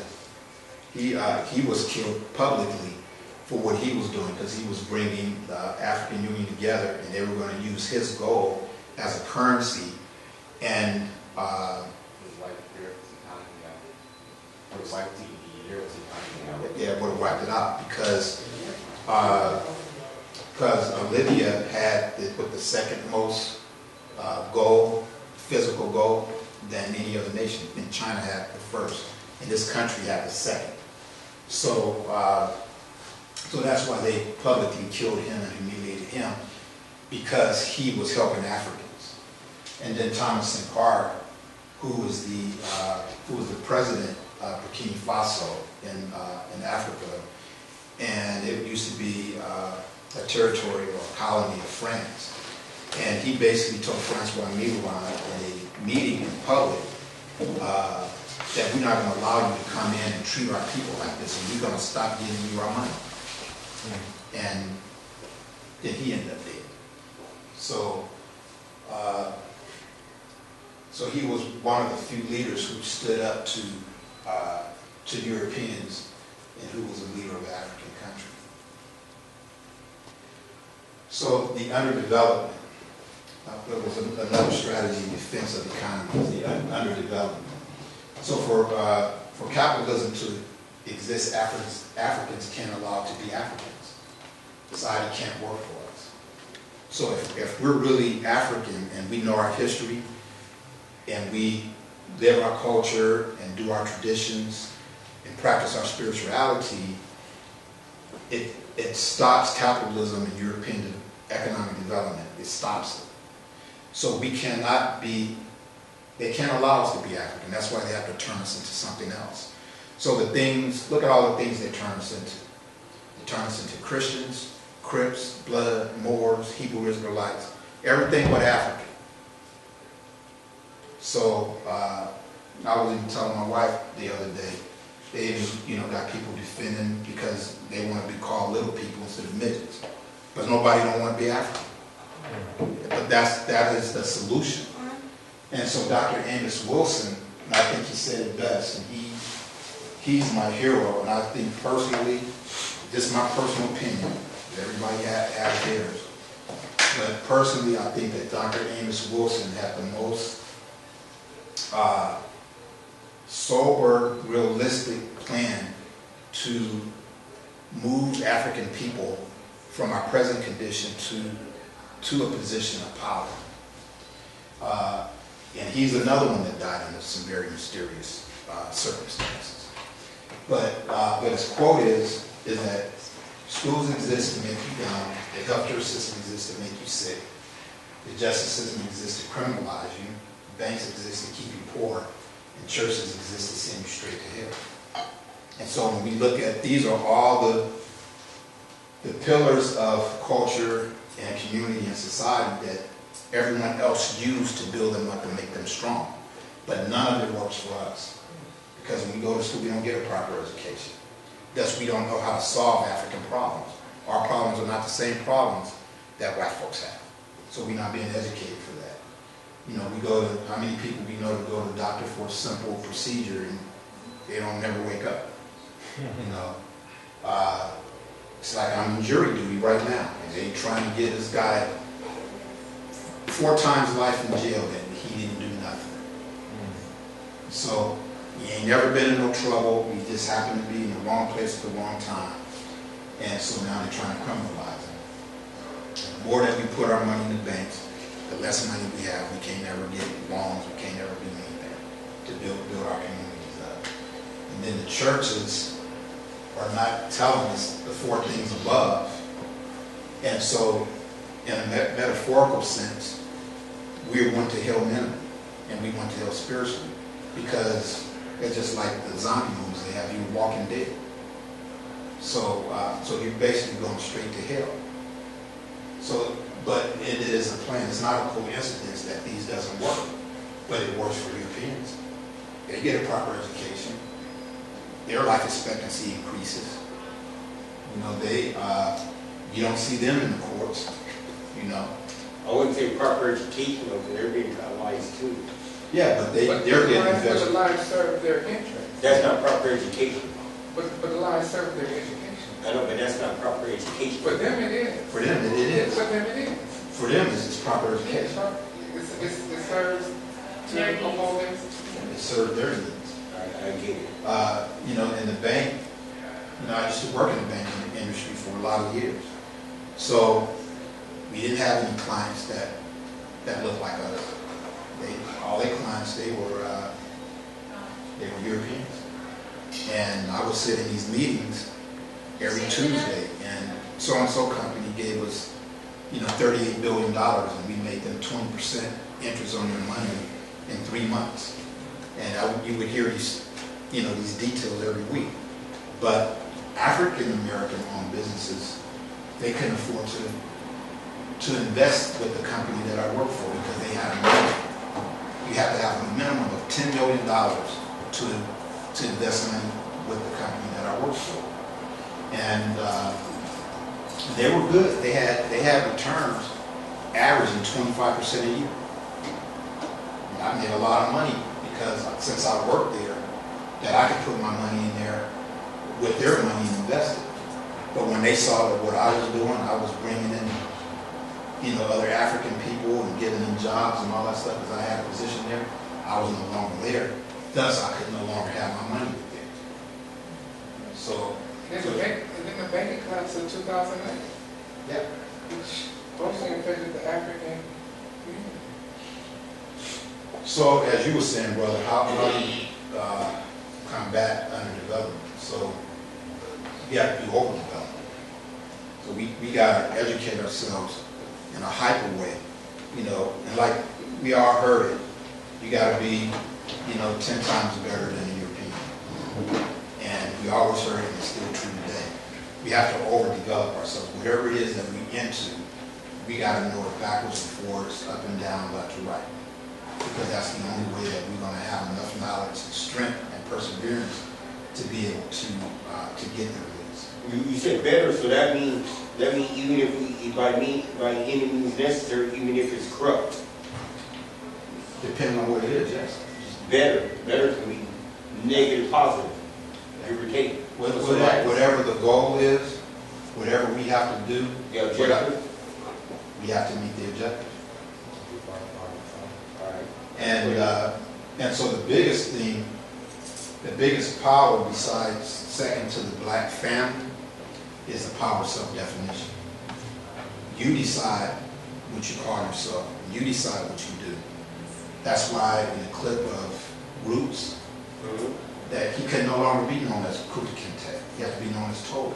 yeah, he was killed publicly for what he was doing because he was bringing the African Union together and they were going to use his gold as a currency. And yeah, would have wiped it out because Libya had with the second most gold, physical gold, than any other nation. And China had the first, and this country had the second. So that's why they publicly killed him and humiliated him, because he was helping Africans. And then Thomas Sankara, who was the president of Burkina Faso in Africa, and it used to be a territory or a colony of France. And he basically told Francois Mitterrand in a meeting in public that we're not going to allow you to come in and treat our people like this, and we're going to stop giving you our money. And then he ended up dead. So, so he was one of the few leaders who stood up to Europeans and who was a leader of an African country. So the underdevelopment, there was another strategy in defense of the economy, was the underdevelopment. So for capitalism to exist, Africans can't allow it to be Africans. Society can't work for us. So if we're really African and we know our history and we live our culture and do our traditions and practice our spirituality, it stops capitalism and European economic development. It stops it. So we cannot be, they can't allow us to be African. That's why they have to turn us into something else. So the things, look at all the things they turn us into. They turn us into Christians, Crips, Blood, Moors, Hebrew Israelites, everything but African. So I was even telling my wife the other day, they even, got people defending because they want to be called little people instead of midgets. But nobody don't want to be African. But that is the solution. And so Dr. Amos Wilson, and I think he said it best, and he's my hero, and I think personally, just my personal opinion, everybody has theirs. But personally, I think that Dr. Amos Wilson had the most sober, realistic plan to move African people from our present condition to a position of power. And he's another one that died under some very mysterious circumstances. But his quote is that schools exist to make you dumb, the healthcare system exists to make you sick, the justice system exists to criminalize you, banks exist to keep you poor, and churches exist to send you straight to hell. And so when we look at, these are all the pillars of culture and community and society that everyone else used to build them up and make them strong. But none of it works for us. Because when we go to school, we don't get a proper education. Thus, we don't know how to solve African problems. Our problems are not the same problems that white folks have. So we're not being educated for that. We go to, how many people we know to go to the doctor for a simple procedure and they don't never wake up. It's like I'm in jury duty right now. And they're trying to get this guy 4 times life in jail and he didn't do nothing. So he ain't never been in no trouble. We just happened to be in the wrong place at the wrong time. And so now they're trying to criminalize him. The more that we put our money in the banks, the less money we have. We can't ever get loans. We can't ever do anything to build our communities up. And then the churches are not telling us the 4 things above. And so in a metaphorical sense, we went to hell mentally and we went to hell spiritually, because it's just like the zombie movies they have, you walking dead. So you're basically going straight to hell. So, but it is a plan. It's not a coincidence that these doesn't work, but it works for Europeans. They get a proper education. Their life expectancy increases. You don't see them in the courts. I wouldn't say proper education, because they're being penalized too. Yeah, but they're getting But invested. the lies serve their interest. That's not proper education. But the lies serve their education. I know, but that's not proper education. For them it is. For them, it is. For them it is. For them, it's proper education. It serves to uphold them. It serves their needs. I get it. In the bank, I used to work in the banking industry for a lot of years. So we didn't have any clients that looked like us. All their clients, they were Europeans. And I would sit in these meetings every Tuesday, and so-and-so company gave us, $38 billion, and we made them 20% interest on their money in 3 months. And you would hear these details every week. But African-American owned businesses, they couldn't afford to invest with the company that I work for, because they had a minimum. You have to have a minimum of $10 million to invest money with the company that I work for. And they were good. They had returns averaging 25% a year. And I made a lot of money because since I worked there, that I could put my money in there with their money and invest it. But when they saw that what I was doing, I was bringing in other African people and giving them jobs and all that stuff, because I had a position there, I was no longer there. Thus, I could no longer have my money with them. So, And then the banking collapse in 2008. yeah. Which mostly affected the African community. So, as you were saying, brother, how do you combat underdevelopment? So, we got to do overdevelopment. So we got to educate ourselves in a hyper way, and like we all heard it, you got to be, 10 times better than a European. And we always heard it, and it's still true today. We have to overdevelop ourselves. Whatever it is that we into, we got to know it backwards and forwards, up and down, left to right. Because that's the only way that we're going to have enough knowledge, strength, and perseverance to be able to get the release. You said better, so that means even if we by any means necessary, even if it's corrupt. Depending on what it is, yes. Better can be negative, positive, give or take. Whatever the goal is, whatever we have to do, The objective. we have to meet the objective. All right. And so the biggest thing, the biggest power besides second to the black family is the power of self-definition. You decide what you call yourself. You decide what you do. That's why in the clip of Roots, that he can no longer be known as Kuta Kinte. He had to be known as Toby.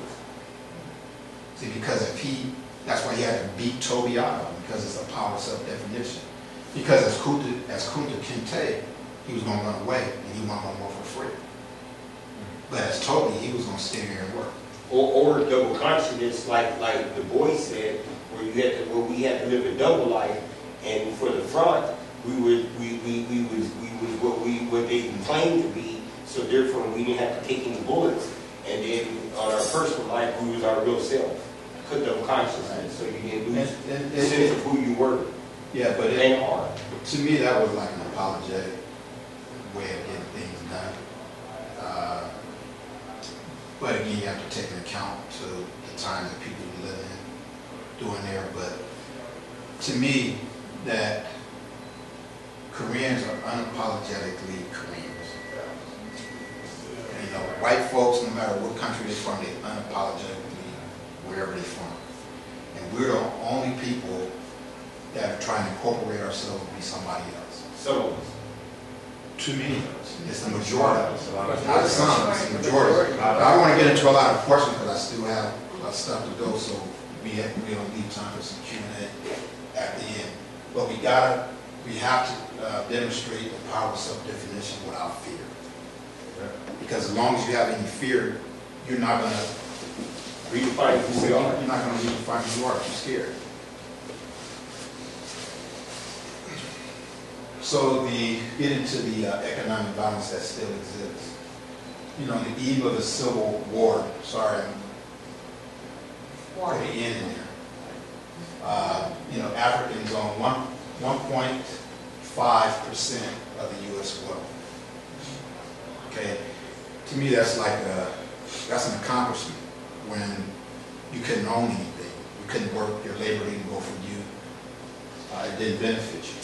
See, because that's why he had to beat Toby out of him, because it's a power of self-definition. Because as Kunta Kinte, he was going to run away and he wasn't going to work for free. But as Toby, he was going to stay here and work. Or double consciousness, like the boy said, where we had to live a double life, and for the front, we was what they claimed to be. So therefore, we didn't have to take any bullets. And then on our personal life, we was our real self. Put double consciousness, so you didn't lose the sense of who you were. Yeah, but and are. To me, that was like an apologetic way of getting things done. But again, you have to take into account to the time that people live in, doing there. But to me, that Koreans are unapologetically Koreans. You know, white folks, no matter what country they're from, they unapologetically wherever they're from. And we're the only people that are trying to incorporate ourselves to be somebody else. So, to me, it's the majority. Not some, it's the majority. But I don't want to get into a lot of questions because I still have stuff to go, so we don't leave time for some Q&A at the end. But we have to demonstrate the power of self-definition without fear. Because as long as you have any fear, you're not going to redefine who we are. You're not going to redefine who you are if you're scared. So get into the economic violence that still exists. You know, the eve of the Civil War, sorry, for the end in there. You know, Africans own 1.5% of the U.S. wealth. Okay, to me that's an accomplishment when you couldn't own anything. You couldn't work, your labor didn't go for you. It didn't benefit you.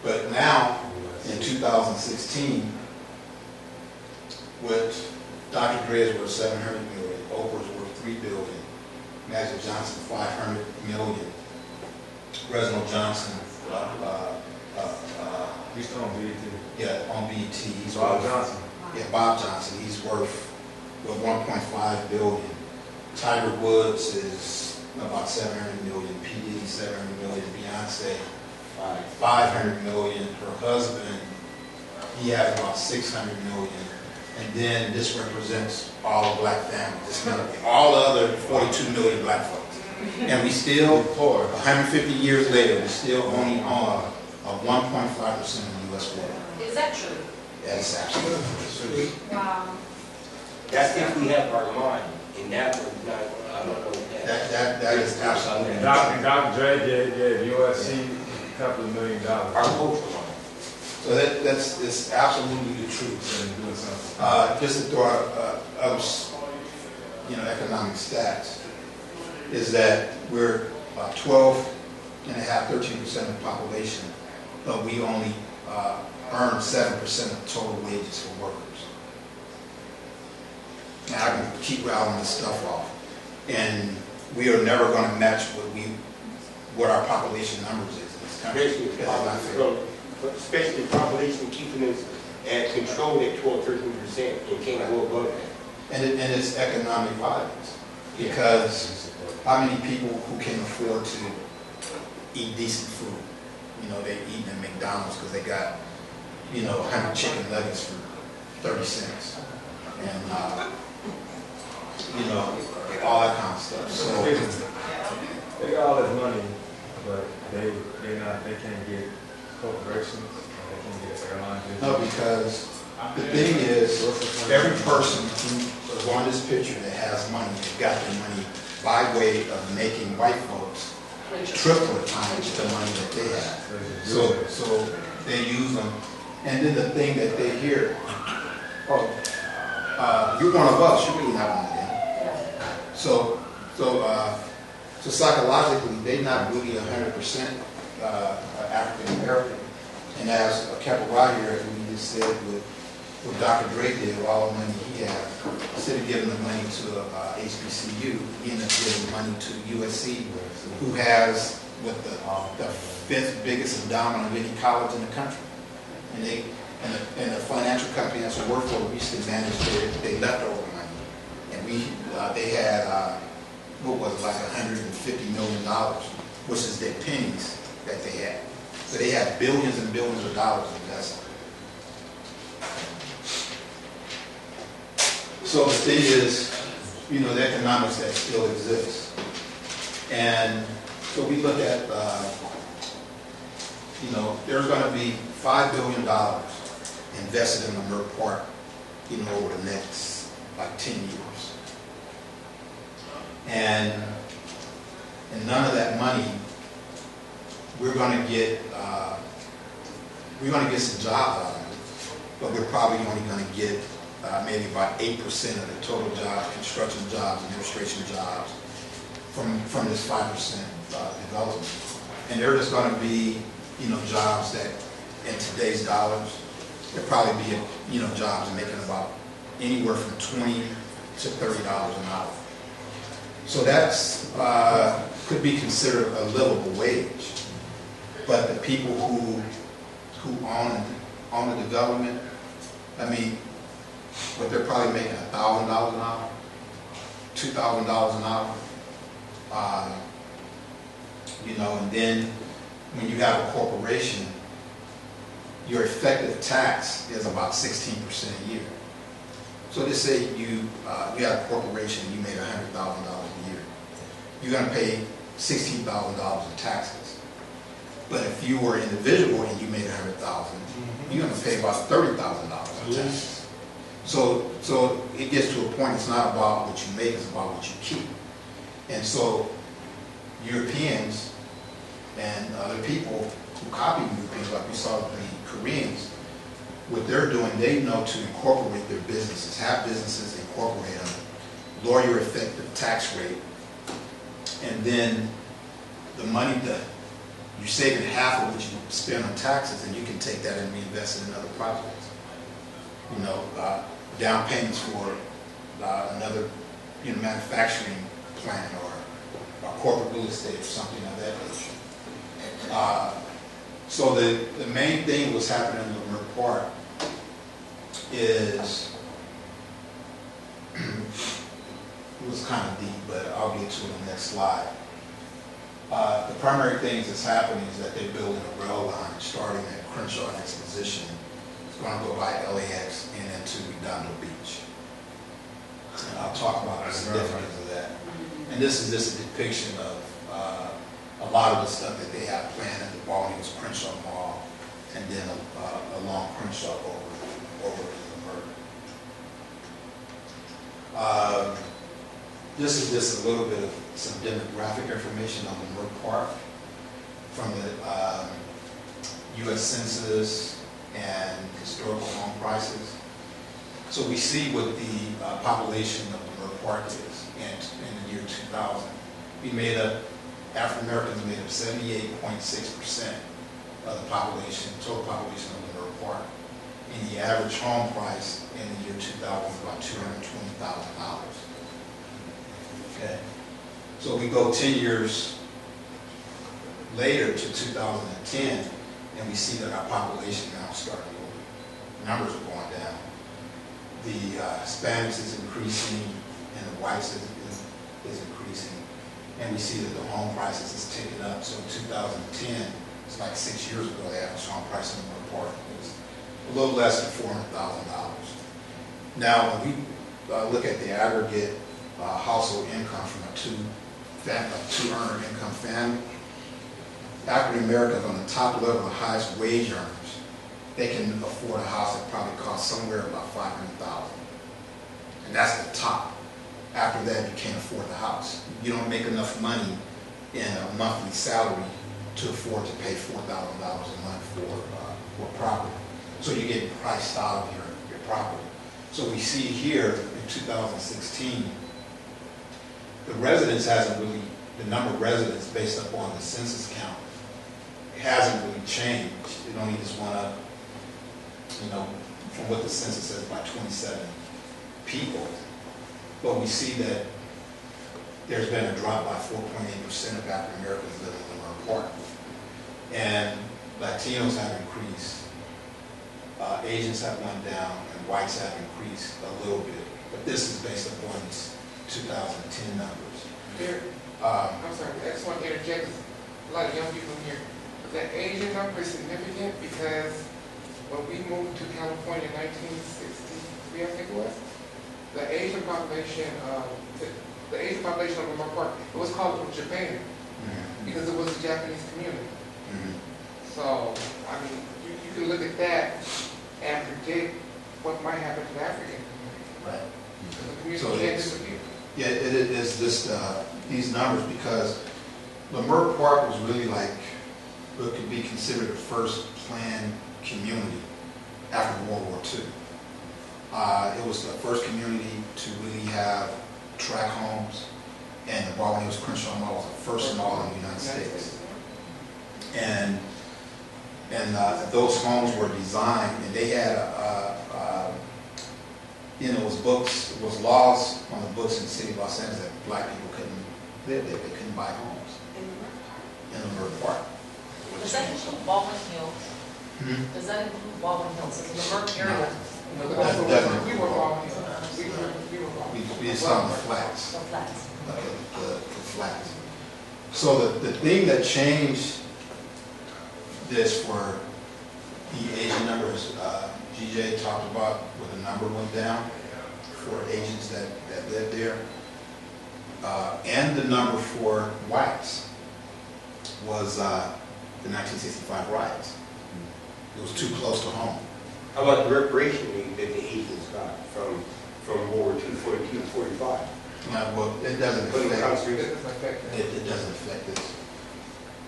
But now, in 2016, with Dr. Dre is worth $700 million, Oprah's worth $3 billion, Magic Johnson $500 million, Reginald Johnson, He's still on BET. Yeah, on BET. He's Bob worth, Johnson. Yeah, Bob Johnson. He's worth 1.5 billion. Tiger Woods is about 700 million. P. Diddy 700 million. Beyonce 500 million. Her husband, he has about 600 million. And then this represents all the black families. All the other 42 million black folks. And we still, 150 years later, we still only own 1.5% of the U.S. wealth. Is that true? That's absolutely true. Wow. That's if we have our mind, and that was not, I don't know that. That is absolutely Dr. Dre did USC a couple of $1 million. Our cultural mind. So that's absolutely the truth. Just to throw out other, economic stats, is that we're about 13% of the population, but we only earn 7% of total wages for workers. Now I can keep rattling this stuff off, and we are never going to match what our population numbers is in this country. Especially the population keeping us at control at 12-13% and can't go above that. And it's economic violence, because how many people who can afford to eat decent food? You know, they eat in McDonald's because they got, 100 chicken nuggets for 30 cents. and you know, all that kind of stuff. So they got all this money, but they can't get corporations, they can't get airlines. no, because the thing is, every person who is on this picture that has money, they've got their money by way of making white folks triple the times the money that they have. So they use them. And then the thing that they hear, oh, you're one of us, you're really not one of them. So psychologically, they're not really 100% African American. And as Kevin right here, we just said with what Dr. Dre did with all the money he had, instead of giving the money to HBCU, he ended up giving money to USC, who has what the fifth biggest endowment of any college in the country. And the financial company that's work for it recently managed their leftover money. And they had, what was it, like $150 million, which is their pennies that they had. So they had billions and billions of dollars invested. So the thing is, you know, the economics that still exists. And so we look at, you know, there's going to be $5 billion invested in the Merck Park, you know, over the next like 10 years. And none of that money, we're going to get some jobs out of it, but we're probably only going to get maybe about 8% of the total jobs, construction jobs, administration jobs, from this 5% development. And they're just going to be, you know, jobs that, in today's dollars, there'll probably be, you know, jobs making about anywhere from $20 to $30 an hour. So that's could be considered a livable wage. But the people who own the development, I mean, but they're probably making $1,000 an hour, $2,000 an hour. You know, and then when you have a corporation, your effective tax is about 16% a year. So just say you have a corporation, you made $100,000 a year. You're going to pay $16,000 in taxes. But if you were an individual and you made $100,000, you're going to pay about $30,000 in taxes. So it gets to a point, it's not about what you make, it's about what you keep. And so Europeans and other people who copy Europeans, like we saw the Koreans, what they're doing, they know to incorporate their businesses, have businesses, incorporate them, lower your effective tax rate, and then the money that you're saving half of what you spend on taxes, and you can take that and reinvest it in other projects. You know, down payments for another, you know, manufacturing plant or corporate real estate or something of that nature. So the main thing what's happening in the Merck Park is, it was kind of deep, but I'll get to it in the next slide. The primary things that's happening is that they're building a rail line starting at Crenshaw and Exposition. It's going to go by LAX and into Redondo Beach. And I'll talk about the significance of that. And this is just a depiction of a lot of the stuff that they have planned at the Ballnews Crenshaw Mall, and then along Crenshaw over to the Merck. This is just a little bit of some demographic information on the Merck Park from the U.S. Census and historical home prices. So we see what the population of the Merck Park is in the year 2000. We made up, African Americans made up 78.6% of the population, total population of the Merck Park. And the average home price in the year 2000 was about $220,000. Okay. So we go 10 years later to 2010, and we see that our population now is starting to go, numbers are going down. The Hispanics is increasing, and the whites is increasing. And we see that the home prices is ticking up. So in 2010, it's like 6 years ago, the average home price in the Merck Park was a little less than $400,000. Now, when we look at the aggregate household income from a two-earner income family, African Americans on the top level, the highest wage earners, they can afford a house that probably costs somewhere about $500,000, and that's the top. After that, you can't afford the house. You don't make enough money in a monthly salary to afford to pay $4,000 a month for property. So you're getting priced out of your property. So we see here in 2016, the residents hasn't really, the number of residents based upon the census count hasn't really changed. It only just went up, you know, from what the census says, by 27 people. But we see that there's been a drop by 4.8% of African Americans living in Leimert Park. And Latinos have increased, Asians have gone down, and whites have increased a little bit. But this is based upon these 2010 numbers. I'm sorry, I just want to interject. A lot of young people here. The Asian number is significant because when we moved to California in 1963, I think it was, the Asian population of Leimert Park, it was called Japan because it was a Japanese community. So, I mean, you can look at that and predict what might happen to the African community. Right. The community So can't it's- disappear. Yeah, it is just these numbers, because Leimert Park was really like what could be considered the first planned community after World War II. It was the first community to really have tract homes, and the Baldwin Hills Crenshaw Mall was the first mall in the United States. And those homes were designed, and they had you know, it was laws on the books in the city of Los Angeles that black people couldn't live there, they couldn't buy homes in Leimert Park. Does that include Baldwin Hills? Does that include Baldwin Hills? Is the Leimert area? We were Definitely. wrong. We were wrong. We just on the flats. The flats. Okay, the flats. So the thing that changed this for the Asian numbers, GJ talked about where the number went down for Asians that lived there, and the number for whites was the 1965 riots. It was too close to home. How about the reparation that the Asians got from World War II, 42 to 45? Well, it doesn't But it affect. comes through. It doesn't affect that. It doesn't affect this.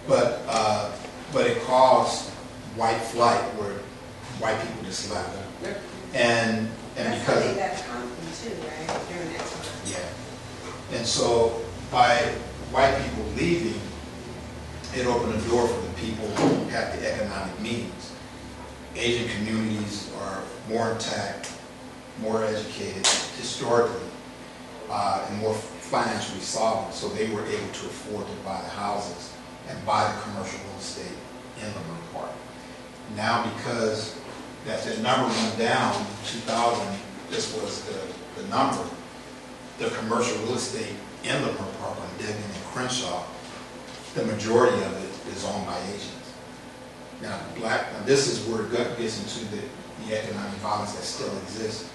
But it caused white flight, where white people just left. Yep. And That's because, why they left Compton too, right, during that time. yeah. And so by white people leaving, it opened the door for the people who have the economic means. Asian communities are more intact, more educated historically, and more financially solvent, so they were able to afford to buy the houses and buy the commercial real estate in Leimert Park. Now, because that number went down, 2000, this was the number, the commercial real estate in Leimert Park on Deadman and Crenshaw, the majority of it is owned by Asians. Now, this is where it gets into the economic violence that still exists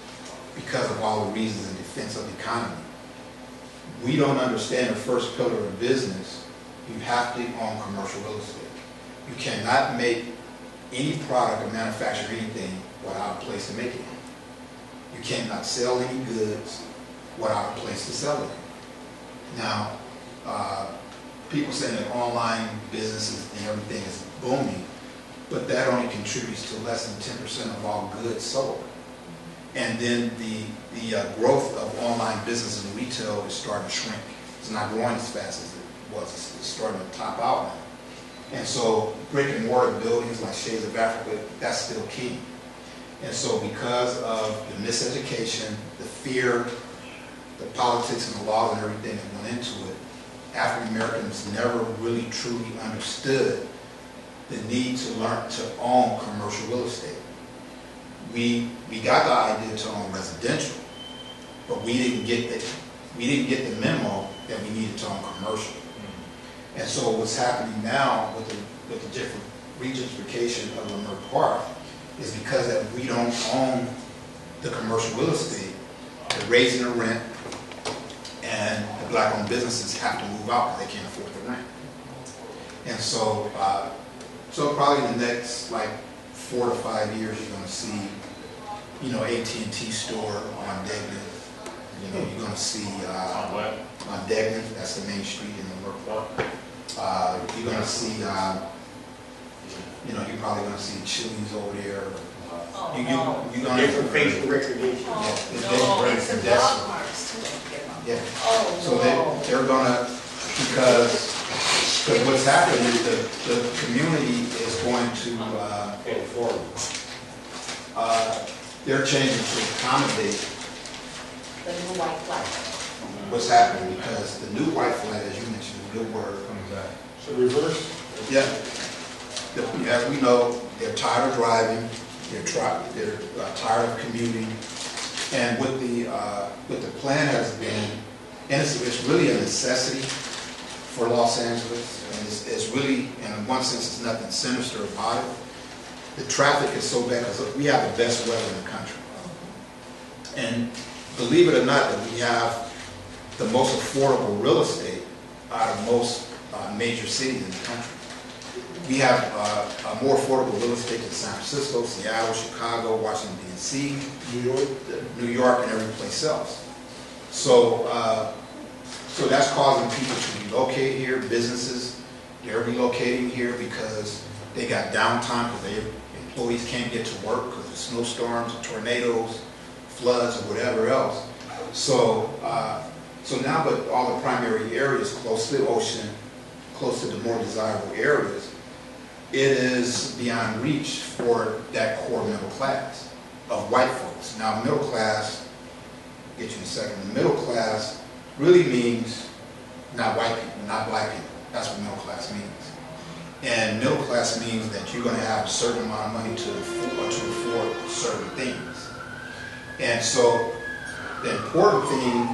because of all the reasons in defense of the economy. We don't understand the first pillar of business. You have to own commercial real estate. You cannot make any product or manufacture anything without a place to make it in. You cannot sell any goods without a place to sell it in. Now, people say that online businesses and everything is booming, but that only contributes to less than 10% of all goods sold. And then the growth of online business and retail is starting to shrink. It's not growing as fast as it was. It's starting to top out now. And so brick and mortar buildings like Shades of Africa, that's still key. And so because of the miseducation, the fear, the politics and the laws and everything that went into it, African Americans never really truly understood the need to learn to own commercial real estate. We got the idea to own residential, but we didn't get the memo that we needed to own commercial. And so what's happening now with the different regentrification of Leimert Park is because that we don't own the commercial real estate, they're raising the rent, and the black-owned businesses have to move out because they can't afford the rent. And so, so probably in the next like 4 to 5 years, you're going to see, you know, AT&T store on Degnan. You know, you're going to see on Degnan, that's the main street in the North. You're going to see, you know, you're probably going to see Chili's over there. Oh, You, no. you're going to Different facial recognition. Oh, And some dog parks too. Yeah. Oh, So no. they're gonna, because what's happening is the community is going to, Inform. they're changing to accommodate The new white flag. what's happening, because the new white flag, as you mentioned, the good word. So reverse? Yeah. As we know, they're tired of driving, they're tired of commuting, and what the plan has been, and it's really a necessity for Los Angeles, and it's really, and in one sense, it's nothing sinister about it. The traffic is so bad because we have the best weather in the country, and believe it or not, that we have the most affordable real estate out of most major cities in the country. We have a more affordable real estate than San Francisco, Seattle, Chicago, Washington, D.C., New York, and every place else. So, so that's causing people to relocate here. Businesses, they're relocating here because they got downtime because their employees can't get to work because of snowstorms, tornadoes, floods, or whatever else. So, so now that all the primary areas close to the ocean, close to the more desirable areas, it is beyond reach for that core middle class of white folks. Now, middle class, I'll get you in a second, the middle class really means not white people, not black people. That's what middle class means. And middle class means that you're going to have a certain amount of money to afford certain things. And so the important thing,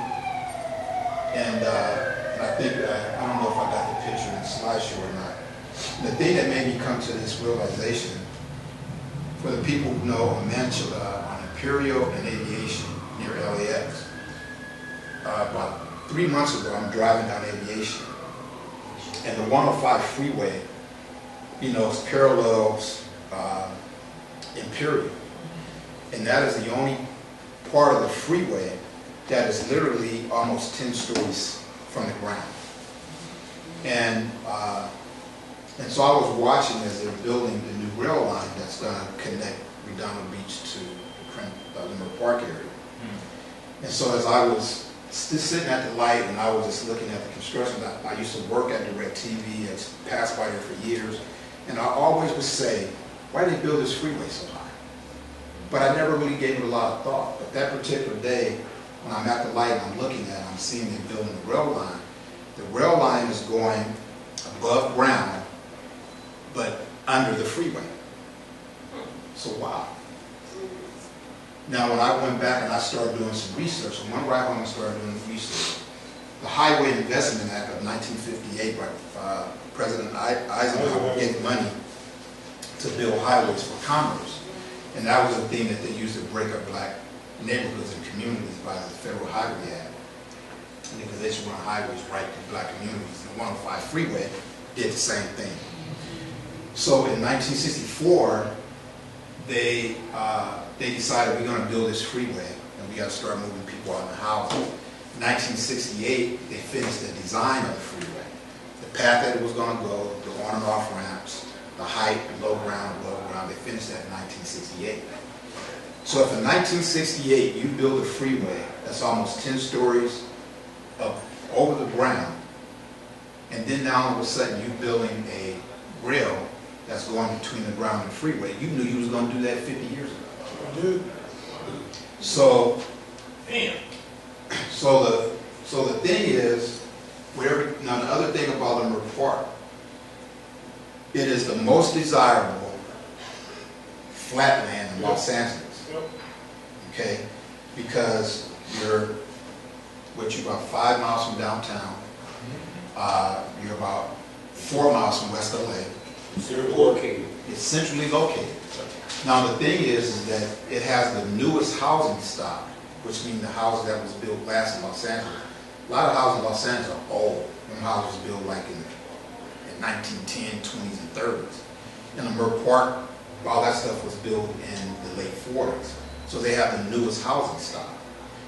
and I think, I don't know if I got the picture in the slideshow or not, the thing that made me come to this realization, for the people who know a Manchala on Imperial and Aviation near LAX, about 3 months ago, I'm driving down Aviation, and the 105 freeway, you know, parallels Imperial, and that is the only part of the freeway that is literally almost 10 stories from the ground. And so I was watching as they're building the new rail line that's going to connect Redondo Beach to the Limerick Park area. And so as I was still sitting at the light and I was just looking at the construction, I used to work at DirecTV, I passed by there for years, and I always would say, why did they build this freeway so high? But I never really gave it a lot of thought. But that particular day, when I'm at the light and I'm looking at it, I'm seeing them building the rail line. The rail line is going above ground, but under the freeway. So wow. Now when I went back and I started doing some research, and went right home and started doing research, the Highway Investment Act of 1958, by President Eisenhower, gave money to build highways for commerce. And that was the thing that they used to break up black neighborhoods and communities by the Federal Highway Act. And because they should run highways right to black communities. The 105 freeway did the same thing. So in 1964, they decided we're going to build this freeway and we got to start moving people out of the houses. In 1968, they finished the design of the freeway. The path that it was going to go, the on and off ramps, the height, low ground, above ground, they finished that in 1968. So if in 1968 you build a freeway that's almost 10 stories up over the ground, and then now all of a sudden you're building a rail that's going between the ground and the freeway, you knew you was going to do that 50 years ago. So, so the thing is, now the other thing about Limerick Park, it is the most desirable flatland in Los Angeles. Okay, because you're about 5 miles from downtown. You're about 4 miles from West LA. It's located. It's centrally located. Now, the thing is that it has the newest housing stock, which means the house that was built last in Los Angeles. A lot of houses in Los Angeles are old. Them houses built like in 1910, 20s, and 30s. In the Merck Park, all that stuff was built in the late 40s. So they have the newest housing stock.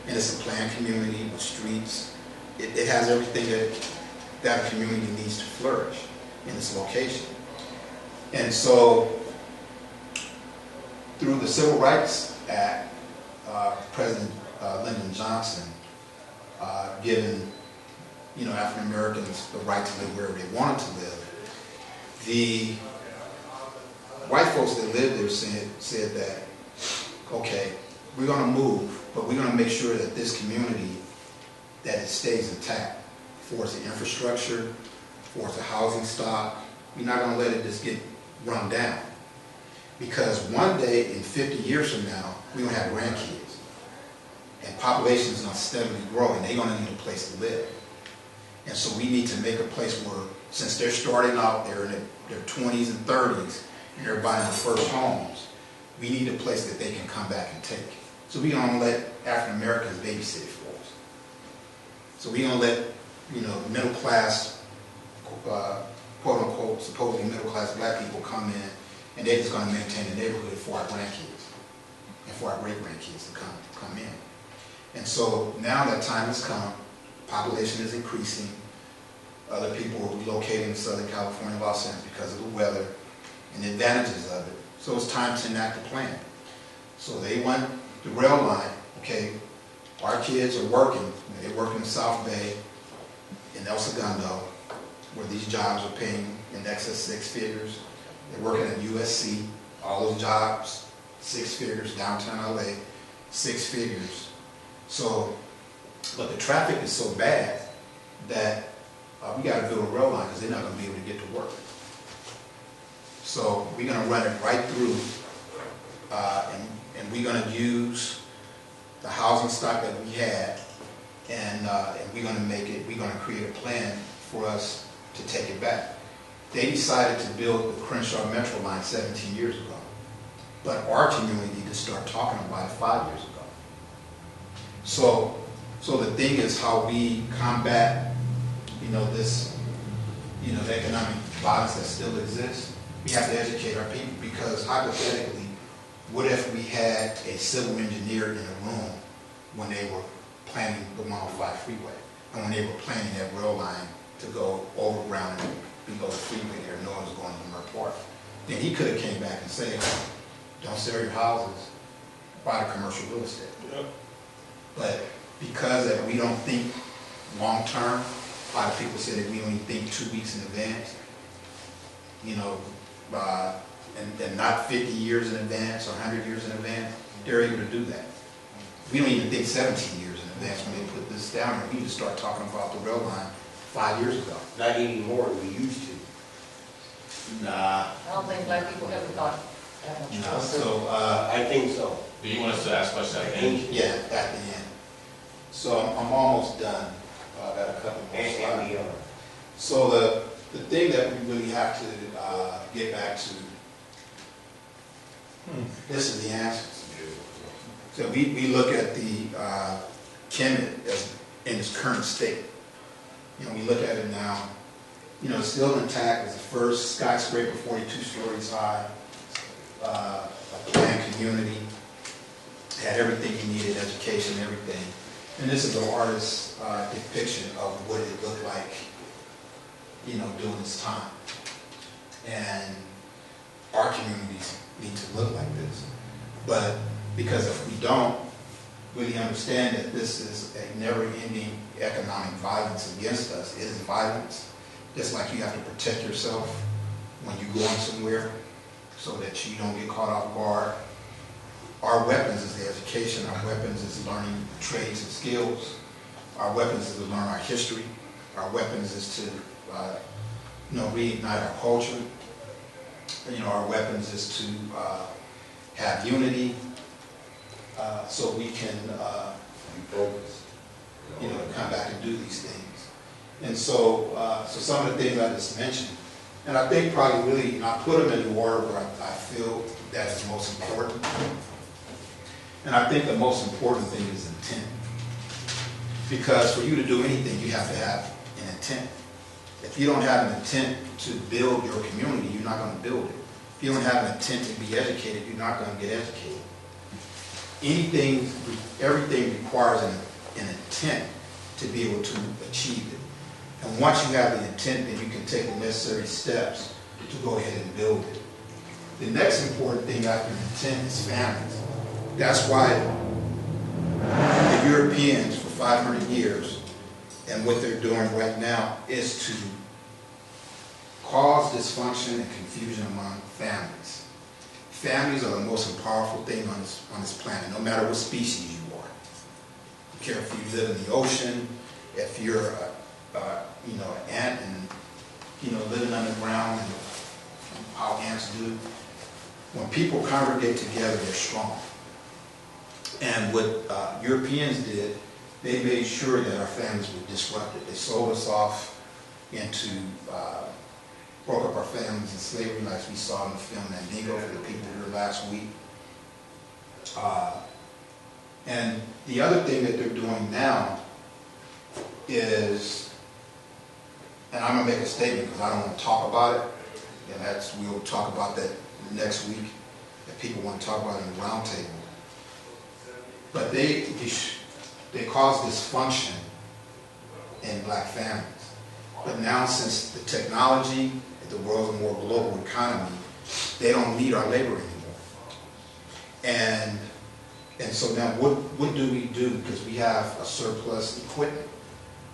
And it's a planned community with streets. It has everything that a community needs to flourish in its location. And so, through the Civil Rights Act, President Lyndon Johnson given African Americans the right to live wherever they wanted to live. The white folks that lived there said that, okay, we're going to move, but we're going to make sure that this community, that it stays intact for its infrastructure, for its housing stock. We're not going to let it just get run down. Because one day, in 50 years from now, we're going to have grandkids. And population is going to steadily grow, and they're going to need a place to live. And so we need to make a place where, since they're starting out, they're in their 20s and 30s, and they're buying their first homes, we need a place that they can come back and take. So we're going to let African Americans babysit for us. So we're going to let, middle class, quote unquote, supposedly middle class black people come in, and they're just going to maintain the neighborhood for our grandkids and for our great grandkids to come in. And so now that time has come, population is increasing. Other people are relocating in Southern California, Los Angeles because of the weather and the advantages of it. So it's time to enact a plan. So they want the rail line. Okay, our kids are working. They work in the South Bay, in El Segundo, where these jobs are paying in excess of 6 figures. They're working at USC, all those jobs, 6 figures, downtown LA, 6 figures. So, but the traffic is so bad that we got to build a rail line because they're not going to be able to get to work. So we're going to run it right through, and we're going to use the housing stock that we had, and we're going to we're going to create a plan for us to take it back. They decided to build the Crenshaw Metro line 17 years ago, but our community just started talking about it 5 years ago. So the thing is how we combat, this, the economic violence that still exists. We have to educate our people, because hypothetically, what if we had a civil engineer in a room when they were planning the 105 freeway, and when they were planning that rail line to go overground and below the freeway there, no one was going to Merck Park. Then he could have came back and said, don't sell your houses, buy the commercial real estate. Yep. But because that we don't think long term, a lot of people say that we only think 2 weeks in advance, and not 50 years in advance or 100 years in advance, they're able to do that. We don't even think 17 years in advance when they put this down here. We just start talking about the rail line 5 years ago. Not anymore, we used to. Nah. I don't think black people ever thought that much. No. So, I think so. Do you want us to ask questions at the end? yeah, at the end. So I'm almost done. I got a couple more slides. So the thing that we really have to get back to, this is the answers. So we look at the Kemet as in its current state. We look at it now, it's still intact. It's the first skyscraper, 42 stories high, a planned community. It had everything you needed, education, everything. And this is an artist's depiction of what it looked like, during this time. And our communities need to look like this. But because if we don't really understand that this is a never-ending economic violence against us, it is violence. Just like you have to protect yourself when you're going somewhere so that you don't get caught off guard. Our weapons is the education. Our weapons is learning trades and skills. Our weapons is to learn our history. Our weapons is to, reignite our culture. Our weapons is to have unity, so we can focus, come back and do these things. And so, some of the things I just mentioned, And I think probably really, and I put them in the order where I feel that is most important. And I think the most important thing is intent. Because for you to do anything, you have to have an intent. If you don't have an intent to build your community, you're not going to build it. If you don't have an intent to be educated, you're not going to get educated. Everything requires an intent to be able to achieve it. And once you have the intent, then you can take the necessary steps to go ahead and build it. The next important thing after intent is families. That's why the Europeans for 500 years and what they're doing right now is to cause dysfunction and confusion among families. Families are the most powerful thing on this planet, no matter what species you are. I don't care if you live in the ocean, if you're an ant and living underground, and how ants do. When people congregate together, they're strong. And what Europeans did, they made sure that our families were disrupted. They sold us off into, broke up our families in slavery, like we saw in the film Mandingo for the people here last week. And the other thing that they're doing now is, and I'm going to make a statement because I don't want to talk about it, and we'll talk about that next week if people want to talk about it in the roundtable. But they cause dysfunction in black families. But now, since the technology, the world's a more global economy, they don't need our labor anymore. And so now what do we do? Because we have a surplus equipment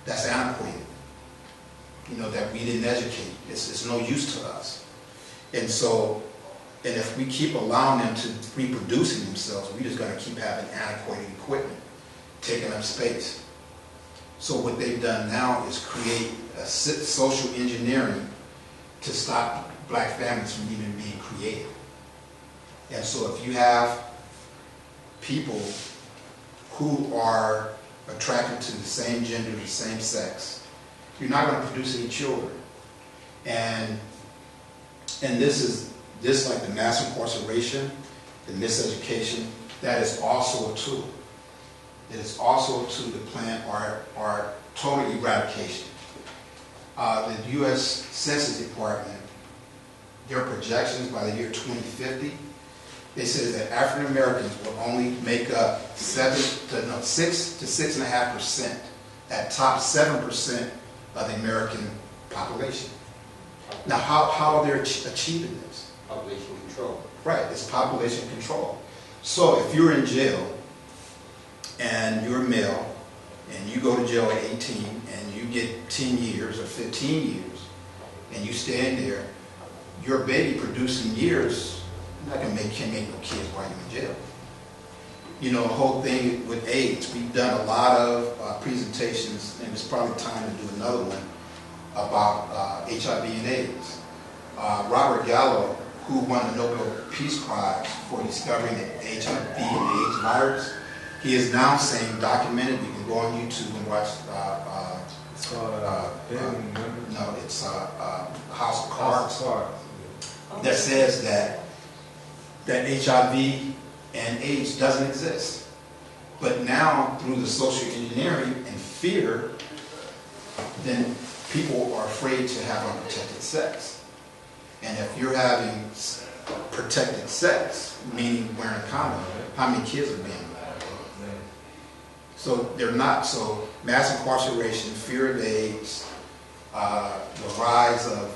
that's antiquated, that we didn't educate. It's no use to us. And if we keep allowing them to reproducing themselves, we're just going to keep having antiquated equipment taking up space. So what they've done now is create a social engineering to stop black families from even being created. And so if you have people who are attracted to the same gender, the same sex, you're not going to produce any children. And this like the mass incarceration, the miseducation, that is also a tool. It is also a tool to plan our total eradication. The U.S. Census Department, their projections by the year 2050, they say that African Americans will only make up 6 to 6.5%, at top 7% of the American population. Now, how are they achieving this? Population control. Right, it's population control. So if you're in jail and you're male and you go to jail at 18 and you get 10 years or 15 years and you stay in there, your baby producing years, you're not going to can't make no kids while you're in jail. The whole thing with AIDS, we've done a lot of presentations, and it's probably time to do another one about HIV and AIDS. Robert Gallo, who won the Nobel Peace Prize for discovering the HIV and AIDS virus, he is now saying, documented, you can go on YouTube and watch, no, it's House of Cards, that says that HIV and AIDS doesn't exist. But now, through the social engineering and fear, then people are afraid to have unprotected sex. And if you're having protected sex, meaning wearing a condom, how many kids are being born? So they're not. So mass incarceration, fear of AIDS, the rise of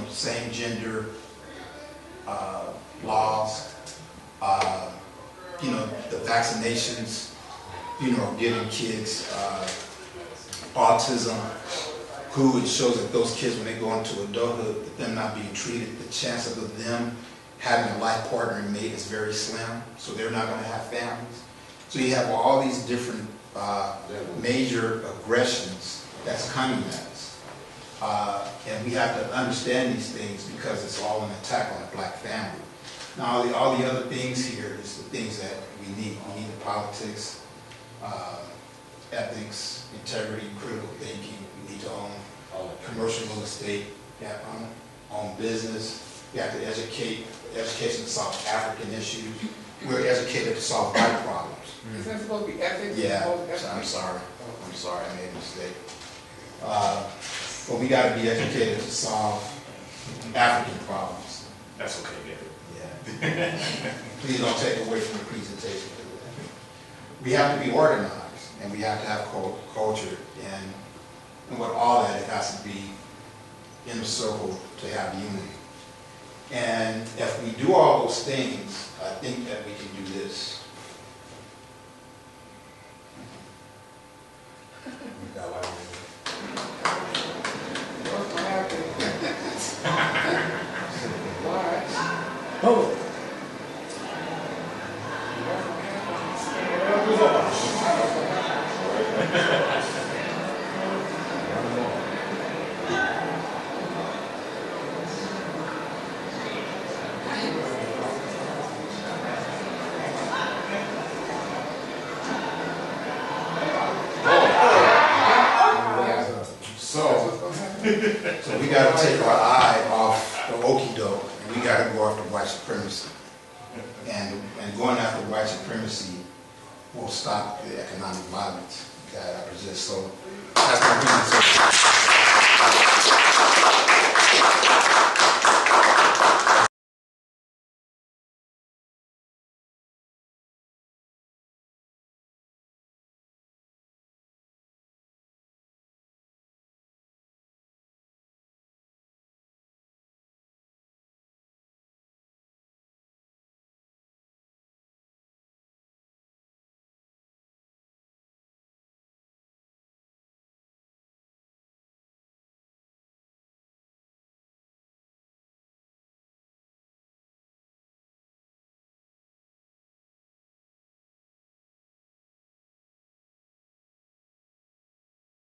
same gender laws, the vaccinations, giving kids autism, who it shows that those kids, when they go into adulthood, them not being treated, the chance of them having a life partner and mate is very slim, so they're not going to have families. So you have all these different major aggressions that's coming at us. And we have to understand these things because it's all an attack on the black family. Now, all the other things here is the things that we need. We need the politics, ethics, integrity, critical thinking. We need to own commercial real estate. we have to own business, we have to education to solve African issues. We're educated to solve white problems. Isn't that supposed to be ethics? Yeah, Supposed so I'm ethics? sorry, I made a mistake. But we gotta be educated to solve African problems. That's okay, Gary. Yeah. Please don't take away from the presentation. We have to be organized, and we have to have culture, and with all that, it has to be in a circle to have unity. And if we do all those things, I think that we can do this. What's gonna happen? Why? Oh. So we got to take our eye off the okie doke, and we got to go after white supremacy. And going after white supremacy will stop the economic violence that exists. So that's my reason.